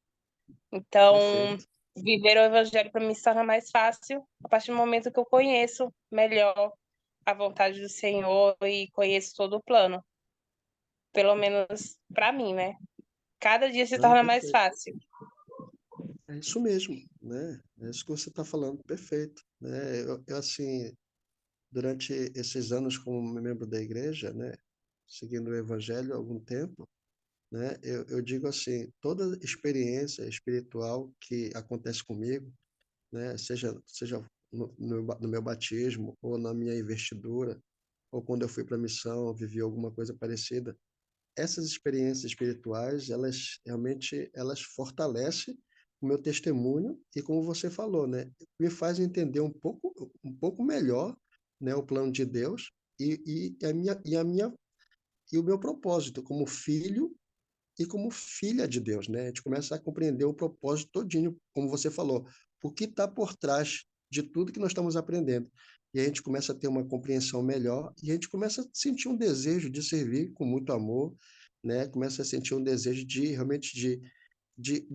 Então, Perfeito. viver o evangelho para mim se torna mais fácil a partir do momento que eu conheço melhor a vontade do Senhor e conheço todo o plano. Pelo menos para mim, né? Cada dia se Não, torna mais perfeito. fácil. É isso mesmo, né? É isso que você está falando, perfeito, né? Assim, durante esses anos como membro da igreja, né, seguindo o evangelho há algum tempo, né, eu digo assim, toda experiência espiritual que acontece comigo, né, seja no meu batismo ou na minha investidura, ou quando eu fui para a missão, vivi alguma coisa parecida, essas experiências espirituais, elas realmente elas fortalecem o meu testemunho e como você falou, né, me faz entender um pouco melhor, né, o plano de Deus e o meu propósito como filho e como filha de Deus, né? A gente começa a compreender o propósito todinho, como você falou, o que está por trás de tudo que nós estamos aprendendo. E a gente começa a ter uma compreensão melhor e a gente começa a sentir um desejo de servir com muito amor, né? Começa a sentir um desejo de realmente de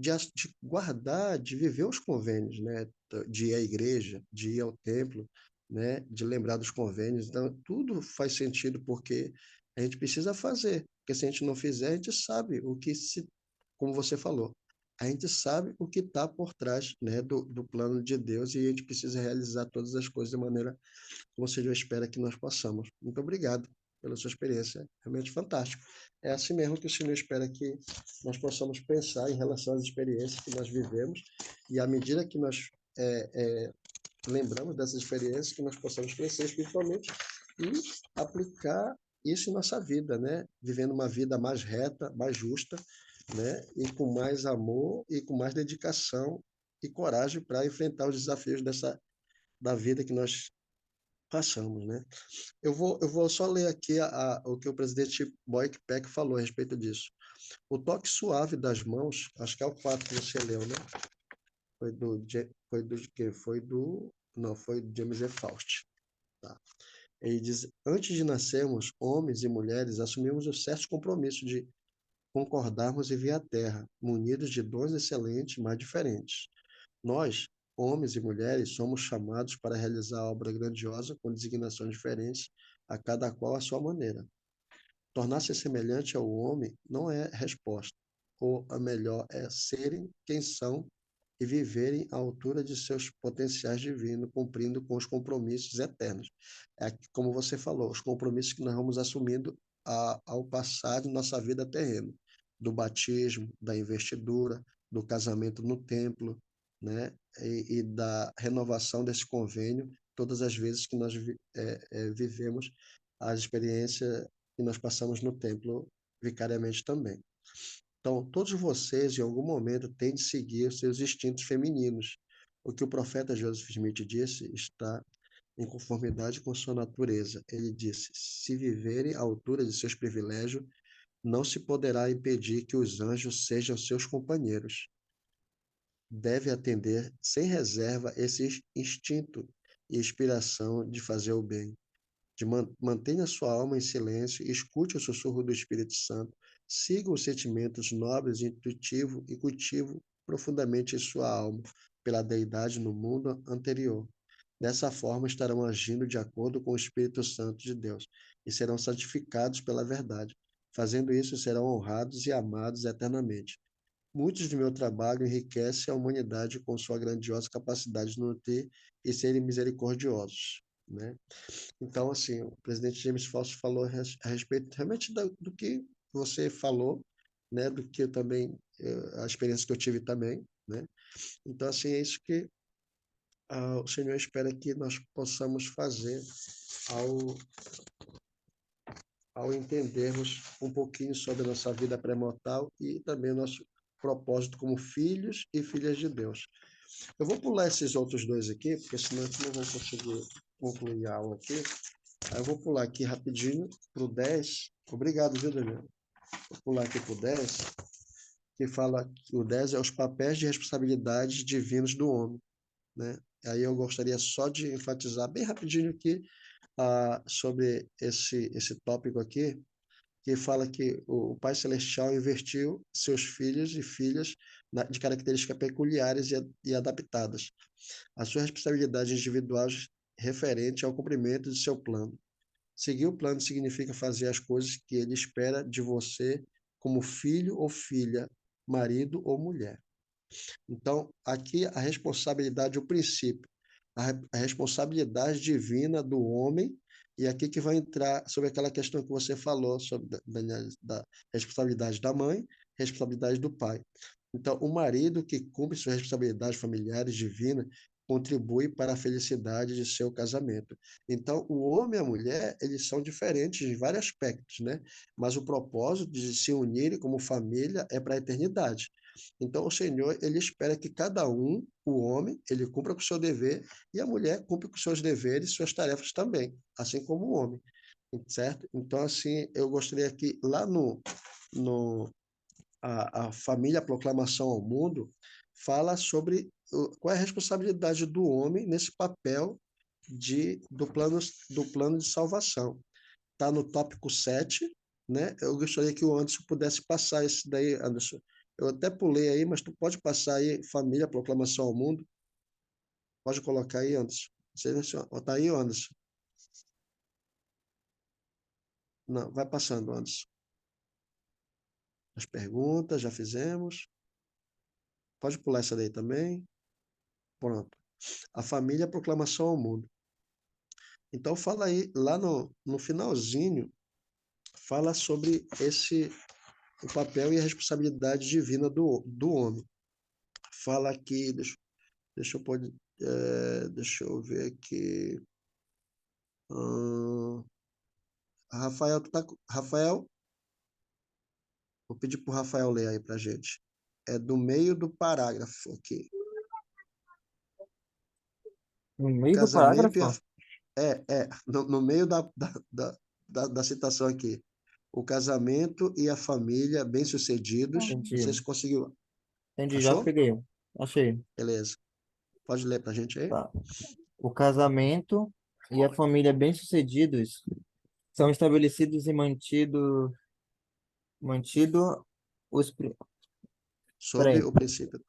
guardar, de viver os convênios, né? De ir à igreja, de ir ao templo, né? De lembrar dos convênios. Então, tudo faz sentido porque a gente precisa fazer, porque se a gente não fizer, a gente sabe o que se, como você falou, a gente sabe o que está por trás, né, do plano de Deus e a gente precisa realizar todas as coisas de maneira como o Senhor espera que nós possamos. Muito obrigado pela sua experiência, realmente fantástico. É assim mesmo que o Senhor espera que nós possamos pensar em relação às experiências que nós vivemos e à medida que nós lembramos dessas experiências, que nós possamos crescer espiritualmente e aplicar isso em nossa vida, né? Vivendo uma vida mais reta, mais justa, né? E com mais amor e com mais dedicação e coragem para enfrentar os desafios da vida que nós passamos, né? Eu vou só ler aqui o que o presidente Boyk Peck falou a respeito disso. O toque suave das mãos, acho que é o 4 que você leu, né? Foi do que? Não, foi do James E. Faust. Tá? Ele diz, antes de nascermos, homens e mulheres assumimos o certo compromisso de concordarmos e vir à Terra, munidos de dons excelentes, mas diferentes. Nós, homens e mulheres, somos chamados para realizar a obra grandiosa com designações diferentes, a cada qual à sua maneira. Tornar-se semelhante ao homem não é resposta, ou a melhor é serem quem são e viverem à altura de seus potenciais divinos, cumprindo com os compromissos eternos. É como você falou, os compromissos que nós vamos assumindo ao passar de nossa vida terrena, do batismo, da investidura, do casamento no templo, né? E da renovação desse convênio, todas as vezes que nós vivemos as experiências que nós passamos no templo vicariamente também. Então, todos vocês, em algum momento, têm de seguir os seus instintos femininos. O que o profeta Joseph Smith disse está em conformidade com sua natureza. Ele disse: se viverem à altura de seus privilégios, não se poderá impedir que os anjos sejam seus companheiros. Deve atender sem reserva esse instinto e inspiração de fazer o bem. Mantenha sua alma em silêncio, escute o sussurro do Espírito Santo, siga os sentimentos nobres e intuitivos e cultive profundamente em sua alma pela deidade no mundo anterior. Dessa forma, estarão agindo de acordo com o Espírito Santo de Deus e serão santificados pela verdade. Fazendo isso, serão honrados e amados eternamente. Muitos do meu trabalho enriquecem a humanidade com sua grandiosa capacidade de nutrir e serem misericordiosos, né? Então, assim, o presidente James Fausto falou a respeito realmente do que você falou, né? Do que eu também, a experiência que eu tive também, né? Então, assim, é isso que o Senhor espera que nós possamos fazer ao, ao entendermos um pouquinho sobre a nossa vida pré-mortal e também o nosso propósito como filhos e filhas de Deus. Eu vou pular esses outros dois aqui, porque senão eu não vou conseguir concluir a aula aqui. Aí eu vou pular aqui rapidinho para o 10. Obrigado, viu, Daniel? Vou pular aqui para o 10, que fala que o 10 é os papéis de responsabilidades divinos do homem, né? Aí eu gostaria só de enfatizar bem rapidinho aqui sobre esse tópico aqui, que fala que o Pai Celestial investiu seus filhos e filhas de características peculiares e adaptadas. As suas responsabilidades individuais referente ao cumprimento de seu plano. Seguir o plano significa fazer as coisas que ele espera de você como filho ou filha, marido ou mulher. Então, aqui a responsabilidade, o princípio, a responsabilidade divina do homem, e aqui que vai entrar sobre aquela questão que você falou, sobre da responsabilidade da mãe, responsabilidade do pai. Então, o marido que cumpre suas responsabilidades familiares divinas contribui para a felicidade de seu casamento. Então, o homem e a mulher, eles são diferentes em vários aspectos, né? Mas o propósito de se unirem como família é para a eternidade. Então, o Senhor, ele espera que cada um, o homem, ele cumpra com o seu dever e a mulher cumpra com seus deveres e suas tarefas também, assim como o homem, certo? Então, assim, eu gostaria que lá no a família a Proclamação ao Mundo fala sobre qual é a responsabilidade do homem nesse papel do plano de salvação. Está no tópico 7, né? Eu gostaria que o Anderson pudesse passar esse daí, Anderson. Eu até pulei aí, mas tu pode passar aí, família, proclamação ao mundo. Pode colocar aí, Anderson. Tá aí, Anderson. Não, vai passando, Anderson. As perguntas, já fizemos. Pode pular essa daí também. Pronto. A família, proclamação ao mundo. Então, fala aí, lá no finalzinho, fala sobre o papel e a responsabilidade divina do homem. Fala aqui, deixa eu pôr, deixa eu ver aqui. Rafael, Rafael, vou pedir para o Rafael ler aí para a gente. É do meio do parágrafo aqui. No O meio do casamento parágrafo? no meio da citação aqui. O casamento e a família bem-sucedidos. Não sei Entendi. se conseguiu. Entendi, já Achou? peguei. Achei. Beleza. Pode ler para a gente aí? Tá. O casamento e a família bem-sucedidos são estabelecidos e mantido os... Sobre Peraí, o princípio.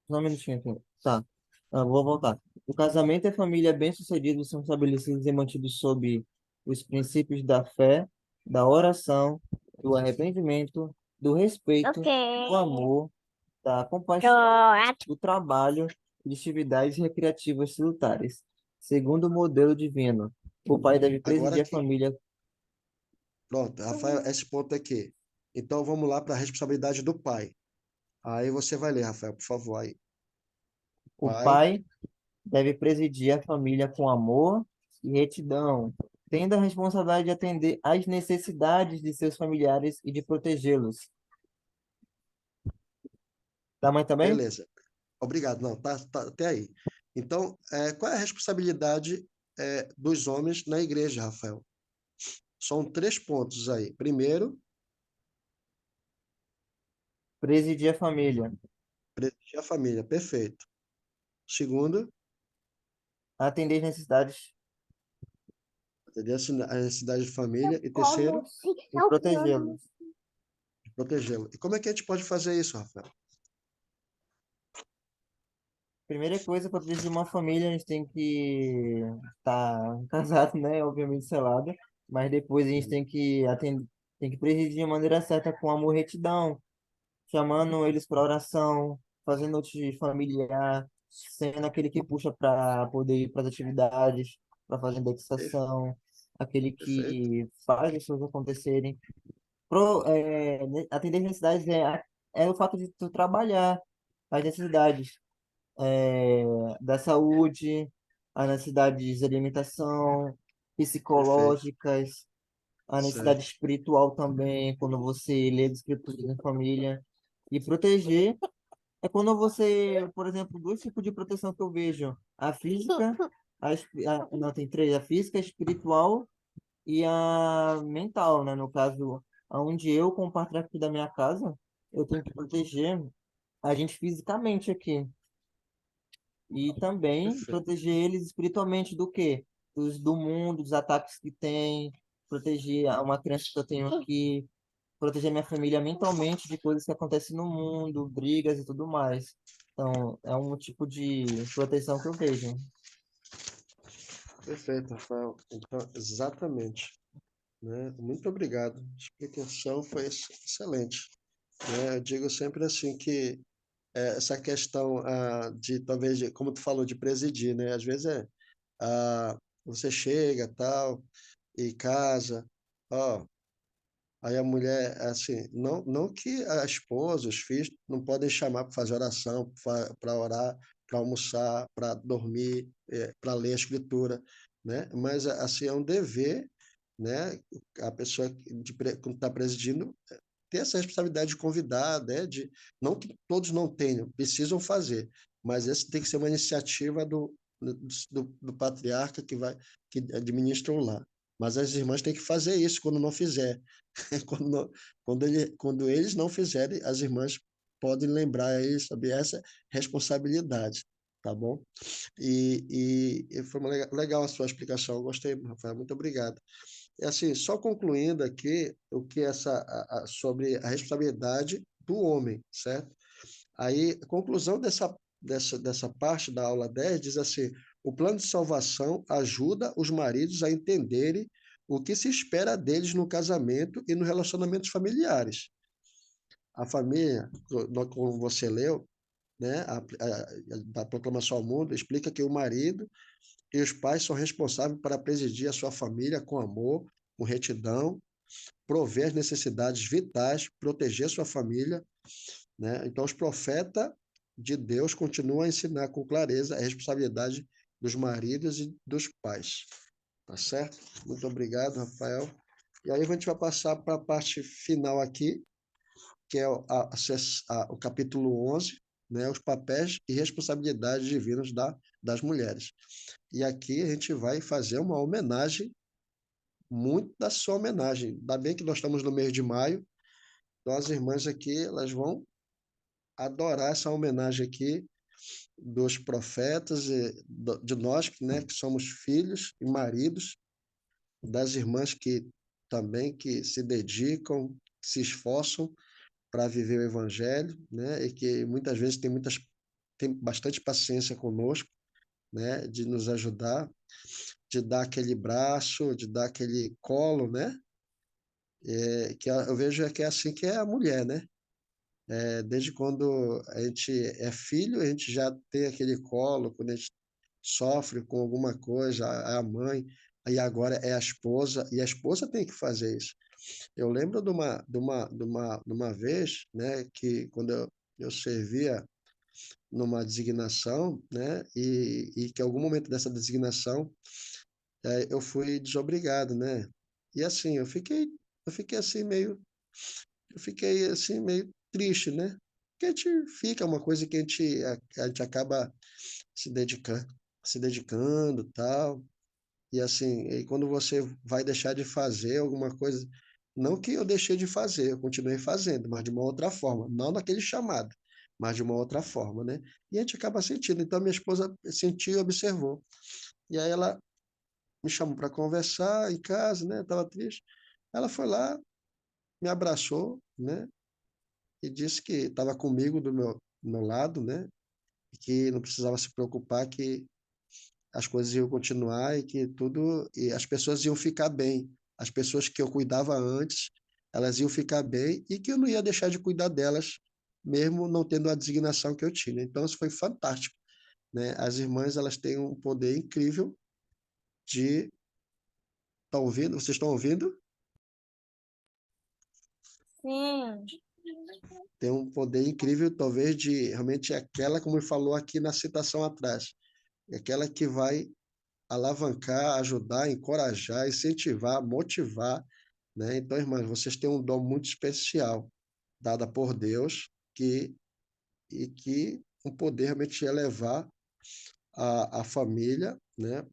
só um minutinho aqui. Tá, vou voltar. O casamento e a família bem-sucedidos são estabelecidos e mantidos sob os princípios da fé, da oração, do arrependimento, do respeito, do amor, da compaixão, do trabalho e de atividades recreativas salutares, segundo o modelo divino. O pai deve Agora presidir a aqui. família. Pronto, Rafael, esse ponto aqui. Então vamos lá para a responsabilidade do pai. Aí você vai ler, Rafael, por favor. Aí. O Pai, pai deve presidir a família com amor e retidão, tendo a responsabilidade de atender às necessidades de seus familiares e de protegê-los. Da mãe também? Beleza. Obrigado. Não, tá até aí. Então, qual é a responsabilidade dos homens na igreja, Rafael? São 3 pontos aí. Primeiro, Presidir a família. presidir a família. Perfeito. Segundo, Atender as necessidades atender a necessidade de família. E terceiro, e protegê-los. protegê-lo. E como é que a gente pode fazer isso, Rafael? Primeira coisa, para proteger uma família, a gente tem que estar casado, né? Obviamente selado. Mas depois a gente tem que atender, tem que presidir de maneira certa, com amor e retidão, chamando eles para oração, fazendo noite familiar, sendo aquele que puxa para poder ir para as atividades, para fazer Per- indexação, aquele Perfeito. que faz as coisas acontecerem. Atender as necessidades é o fato de tu trabalhar as necessidades da saúde, as necessidades de alimentação, Perfeito. psicológicas, a necessidade Certo. espiritual também, quando você lê as escrituras em família. E proteger é quando você, por exemplo, dois tipos de proteção que eu vejo. A física, não, tem três, a física, a espiritual e a mental, né? No caso, onde eu, como patriarca da minha casa, eu tenho que proteger a gente fisicamente aqui. E também Perfeito. proteger eles espiritualmente do quê? Do mundo, dos ataques que tem, proteger uma criança que eu tenho aqui, proteger minha família mentalmente de coisas que acontecem no mundo, brigas e tudo mais. Então, é um tipo de proteção que eu vejo. Perfeito, Rafael. Então, exatamente. Né? Muito obrigado. A explicação foi excelente. Né? Eu digo sempre assim que essa questão de talvez, como tu falou, de presidir, né? Às vezes você chega tal e casa, ó, aí a mulher, assim, não que a esposa, os filhos não podem chamar para fazer oração, para orar, para almoçar, para dormir, para ler a escritura, né? Mas, assim, é um dever, né? A pessoa quando está presidindo, ter essa responsabilidade de convidar, né? Não que todos não tenham, precisam fazer, mas esse tem que ser uma iniciativa do patriarca que administra o lar. Mas as irmãs têm que fazer isso quando não fizer. Quando, não- quando eles não fizerem, as irmãs podem lembrar aí sobre essa responsabilidade, tá bom? E foi legal a sua explicação, eu gostei, Rafael, muito obrigado. E assim, só concluindo aqui o que sobre a responsabilidade do homem, certo? Aí, a conclusão dessa parte da aula 10 diz assim: o plano de salvação ajuda os maridos a entenderem o que se espera deles no casamento e nos relacionamentos familiares. A família, como você leu, né, da proclamação ao mundo, explica que o marido e os pais são responsáveis para presidir a sua família com amor, com retidão, prover as necessidades vitais, proteger sua família, né? Então, os profetas de Deus continuam a ensinar com clareza a responsabilidade dos maridos e dos pais. Tá certo? Muito obrigado, Rafael. E aí a gente vai passar para a parte final aqui, que é o capítulo 11, né? Os papéis e responsabilidades divinas das mulheres. E aqui a gente vai fazer uma homenagem, muito da sua homenagem. Ainda bem que nós estamos no mês de maio, então as irmãs aqui, elas vão adorar essa homenagem aqui dos profetas e de nós, né, que somos filhos e maridos, das irmãs que também que se dedicam, que se esforçam para viver o evangelho, né, e que muitas vezes tem bastante paciência conosco, né, de nos ajudar, de dar aquele braço, de dar aquele colo, né, que eu vejo que é assim que é a mulher, né, desde quando a gente é filho, a gente já tem aquele colo, quando a gente sofre com alguma coisa, a mãe, e agora é a esposa, e a esposa tem que fazer isso. Eu lembro de uma vez, né, que quando eu servia numa designação, né, e que em algum momento dessa designação eu fui desobrigado, né, e assim, eu fiquei assim meio triste, né, que a gente fica, é uma coisa que a gente acaba se dedicando, tal. E assim, e quando você vai deixar de fazer alguma coisa, não que eu deixei de fazer, eu continuei fazendo, mas de uma outra forma, não naquele chamado, mas de uma outra forma, né? E a gente acaba sentindo. Então, minha esposa sentiu e observou. E aí ela me chamou para conversar em casa, né? Estava triste. Ela foi lá, me abraçou, né? E disse que estava comigo do meu lado, né? E que não precisava se preocupar, que as coisas iam continuar e as pessoas iam ficar bem. As pessoas que eu cuidava antes, elas iam ficar bem e que eu não ia deixar de cuidar delas, mesmo não tendo a designação que eu tinha. Então, isso foi fantástico, né? As irmãs, elas têm um poder incrível de... Estão ouvindo? Vocês estão ouvindo? Sim. Tem um poder incrível, talvez, de realmente aquela, como ele falou aqui na citação atrás, aquela que vai alavancar, ajudar, encorajar, incentivar, motivar, né? Então, irmãs, vocês têm um dom muito especial, dada por Deus, que um poder realmente é levar a família, né,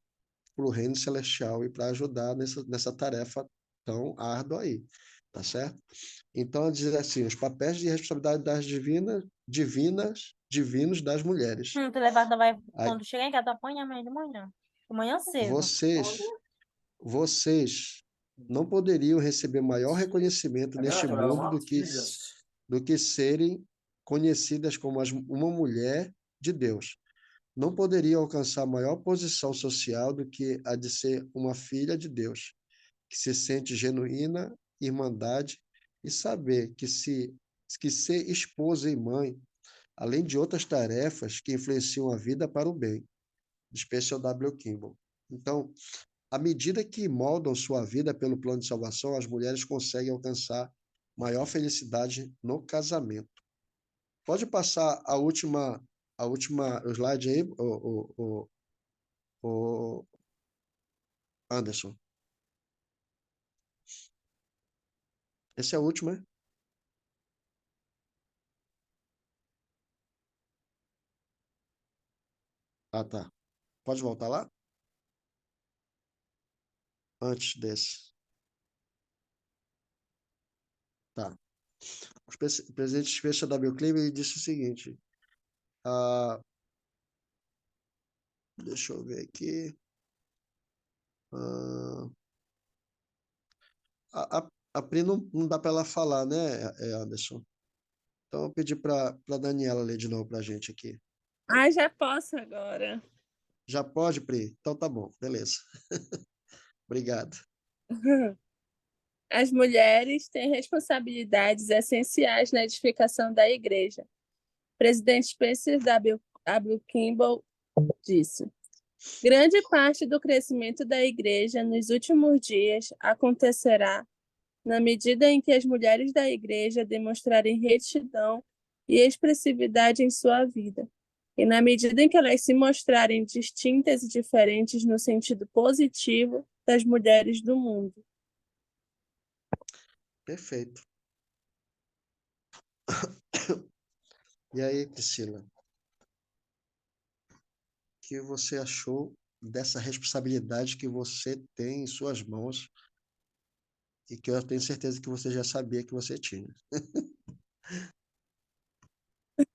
para o reino celestial e para ajudar nessa tarefa tão árdua aí, tá certo? Então, dizer assim, os papéis de responsabilidade das divinos das mulheres. Tu levanta, vai, Aí, quando chegar em casa, tu apanha amanhã de manhã. De manhã cedo. vocês não poderiam receber maior reconhecimento neste mundo do que serem conhecidas como uma mulher de Deus. Não poderiam alcançar maior posição social do que a de ser uma filha de Deus, que se sente genuína irmandade e saber que ser esposa e mãe, além de outras tarefas que influenciam a vida para o bem, de Spencer W. Kimball. Então, à medida que moldam sua vida pelo plano de salvação, as mulheres conseguem alcançar maior felicidade no casamento. Pode passar a última slide aí, o Anderson. Esse é o último, né? Ah, tá. Pode voltar lá? Antes desse. Tá. O presidente Spencer W. Cleveland disse o seguinte, ah, deixa eu ver aqui, ah, a Pri não dá para ela falar, né, Anderson? Então, eu pedi para a Daniela ler de novo para a gente aqui. Ah, já posso agora. Já pode, Pri? Então tá bom, beleza. Obrigado. As mulheres têm responsabilidades essenciais na edificação da igreja. O presidente Spencer W. Kimball disse: grande parte do crescimento da igreja nos últimos dias acontecerá na medida em que as mulheres da igreja demonstrarem retidão e expressividade em sua vida, e na medida em que elas se mostrarem distintas e diferentes no sentido positivo das mulheres do mundo. Perfeito. E aí, Priscila, o que você achou dessa responsabilidade que você tem em suas mãos e que eu tenho certeza que você já sabia que você tinha?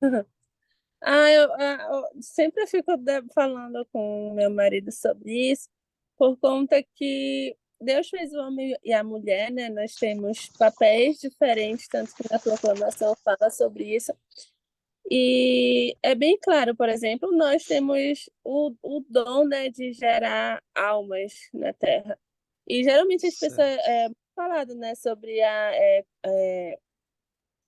Eu sempre fico falando com meu marido sobre isso, por conta que Deus fez o homem e a mulher, né? Nós temos papéis diferentes, tanto que na proclamação fala sobre isso. E é bem claro, por exemplo, nós temos o dom, né, de gerar almas na Terra. E geralmente as pessoas Certo. falado, né, sobre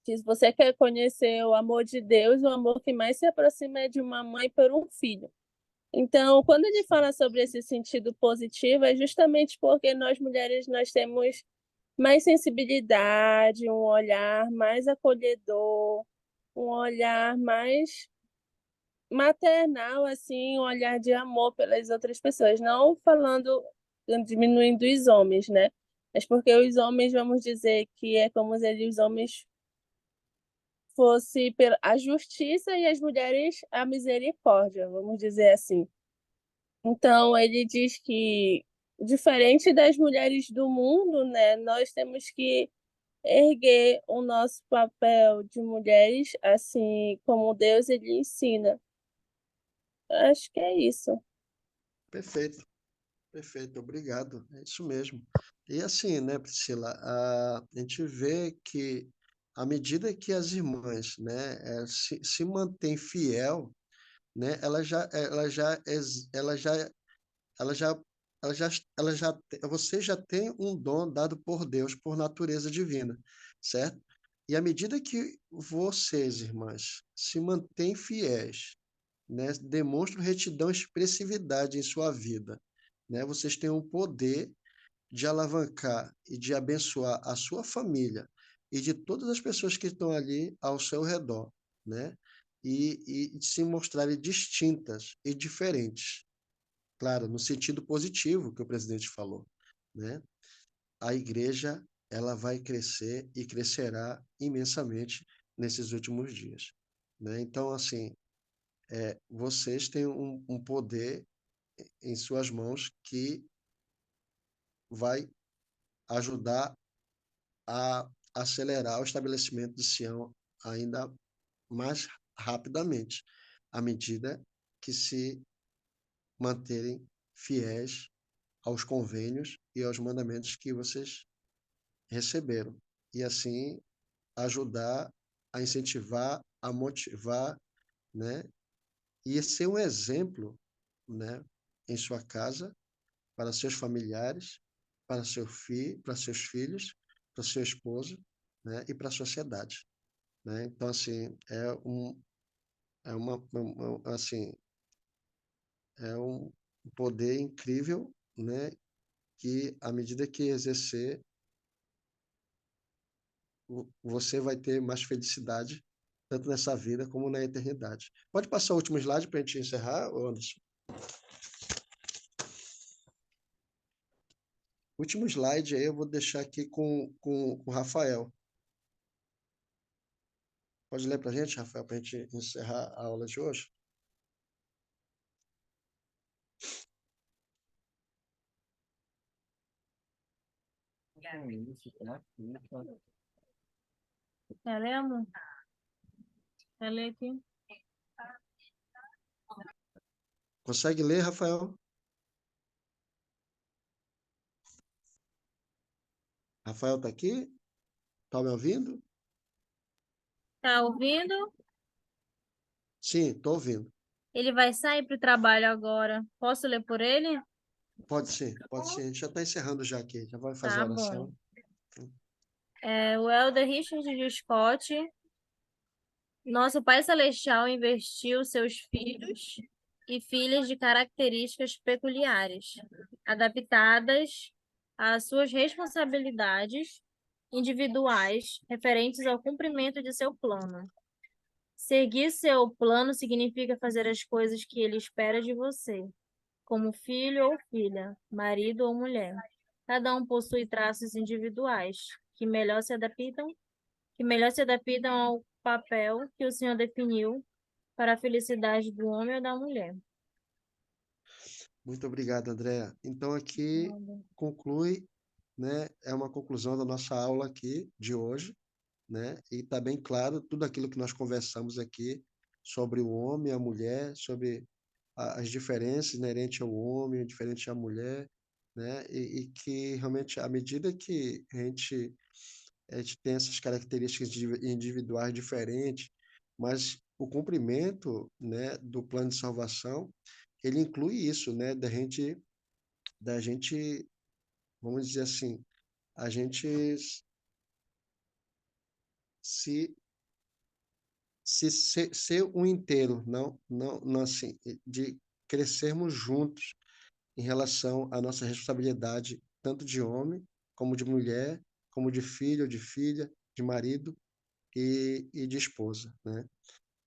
que se você quer conhecer o amor de Deus, o amor que mais se aproxima é de uma mãe por um filho. Então, quando ele fala sobre esse sentido positivo, é justamente porque nós mulheres nós temos mais sensibilidade, um olhar mais acolhedor, um olhar mais maternal, assim, um olhar de amor pelas outras pessoas, não falando, diminuindo os homens, né? Mas porque os homens, vamos dizer que é como se os homens fosse a justiça e as mulheres a misericórdia, vamos dizer assim. Então, ele diz que, diferente das mulheres do mundo, né, nós temos que erguer o nosso papel de mulheres, assim como Deus ele ensina. Acho que é isso. Perfeito, perfeito, obrigado. É isso mesmo. E assim, né, Priscila, a gente vê que à medida que as irmãs, né, se mantêm fiel, né, ela já ela já, ela já, você já tem um dom dado por Deus, por natureza divina, certo? E à medida que vocês, irmãs, se mantêm fiéis, né, demonstram retidão e expressividade em sua vida, né, vocês têm um poder de alavancar e de abençoar a sua família e de todas as pessoas que estão ali ao seu redor, né? E se mostrarem distintas e diferentes, claro, no sentido positivo que o presidente falou, né? A igreja, ela vai crescer e crescerá imensamente nesses últimos dias, né? Então, assim, vocês têm um poder em suas mãos que vai ajudar a acelerar o estabelecimento de Sião ainda mais rapidamente, à medida que se manterem fiéis aos convênios e aos mandamentos que vocês receberam. E assim ajudar a incentivar, a motivar, né? E ser um exemplo, né, em sua casa, para seus familiares, para seus filhos, para sua esposa, né, e para a sociedade, né? Então assim, assim, é um poder incrível, né, que à medida que exercer, você vai ter mais felicidade, tanto nessa vida como na eternidade. Pode passar o último slide para a gente encerrar, Anderson? O último slide aí eu vou deixar aqui com o Rafael. Pode ler para a gente, Rafael, para a gente encerrar a aula de hoje? Quer ler, amor? Quer ler aqui? Consegue ler, Rafael? Rafael está aqui? Está me ouvindo? Tá ouvindo? Sim, estou ouvindo. Ele vai sair para o trabalho agora. Posso ler por ele? Pode ser, pode ser. A gente já está encerrando já aqui, já vai fazer a Tá bom. oração. O Elder Richard de Scott. Nosso Pai Celestial investiu seus filhos e filhas de características peculiares, adaptadas às suas responsabilidades individuais referentes ao cumprimento de seu plano. Seguir seu plano significa fazer as coisas que ele espera de você, como filho ou filha, marido ou mulher. Cada um possui traços individuais que melhor se adaptam ao papel que o Senhor definiu para a felicidade do homem ou da mulher. Muito obrigado, Andréa. Então, aqui conclui, né? É uma conclusão da nossa aula aqui de hoje, né? E está bem claro tudo aquilo que nós conversamos aqui sobre o homem e a mulher, sobre as diferenças inerentes ao homem, diferente à mulher, né? E que realmente, à medida que a gente tem essas características individuais diferentes, mas o cumprimento, né, do plano de salvação, ele inclui isso, né, da gente, vamos dizer assim, a gente se ser um inteiro, não assim, de crescermos juntos em relação à nossa responsabilidade, tanto de homem, como de mulher, como de filho ou de filha, de marido e de esposa, né?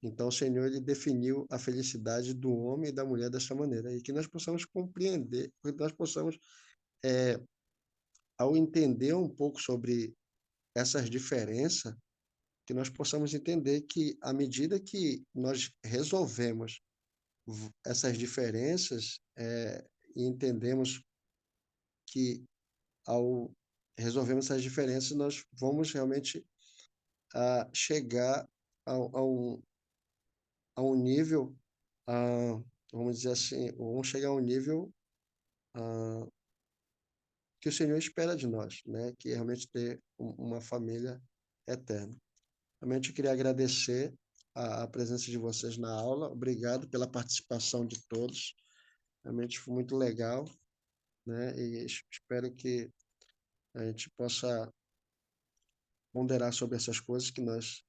Então, o Senhor ele definiu a felicidade do homem e da mulher dessa maneira, e que nós possamos compreender, que nós possamos, ao entender um pouco sobre essas diferenças, que nós possamos entender que, à medida que nós resolvemos essas diferenças, e entendemos que, ao resolvermos essas diferenças, nós vamos realmente chegar a um nível, vamos dizer assim, vamos chegar a um nível que o Senhor espera de nós, né? Que é realmente ter uma família eterna. Realmente eu queria agradecer a presença de vocês na aula. Obrigado pela participação de todos. Realmente foi muito legal, né? E espero que a gente possa ponderar sobre essas coisas que nós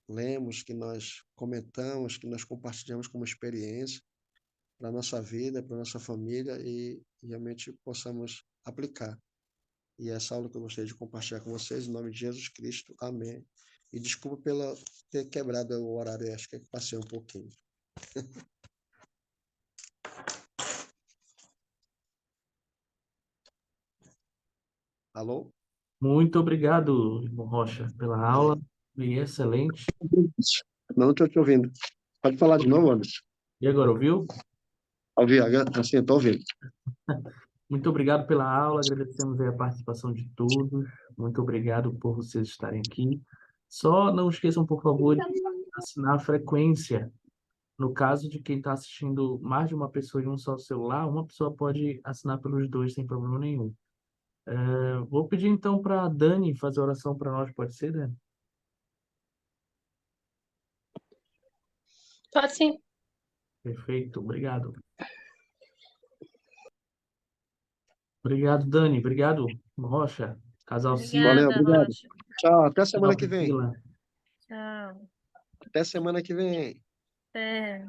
lemos, que nós comentamos, que nós compartilhamos como experiência para a nossa vida, para a nossa família e realmente possamos aplicar. E essa aula que eu gostaria de compartilhar com vocês, em nome de Jesus Cristo. Amém. E desculpa pela ter quebrado o horário, acho que passei um pouquinho. Alô? Muito obrigado, irmão Rocha, pela aula. Foi excelente. Não estou te ouvindo. Pode falar de novo, Anderson. E agora, ouviu? Ouvi, assim, estou ouvindo. Muito obrigado pela aula, agradecemos aí a participação de todos. Muito obrigado por vocês estarem aqui. Só não esqueçam, por favor, de assinar a frequência. No caso de quem está assistindo mais de uma pessoa em um só celular, uma pessoa pode assinar pelos dois sem problema nenhum. Vou pedir então para a Dani fazer a oração para nós, pode ser, Dani? Pode sim. Perfeito, obrigado. Obrigado, Dani. Obrigado, Rocha. Casal Silva. Valeu, Obrigada, obrigado. Rocha. Tchau, até Casal semana que vem. Priscila. Tchau. Até semana que vem. Até.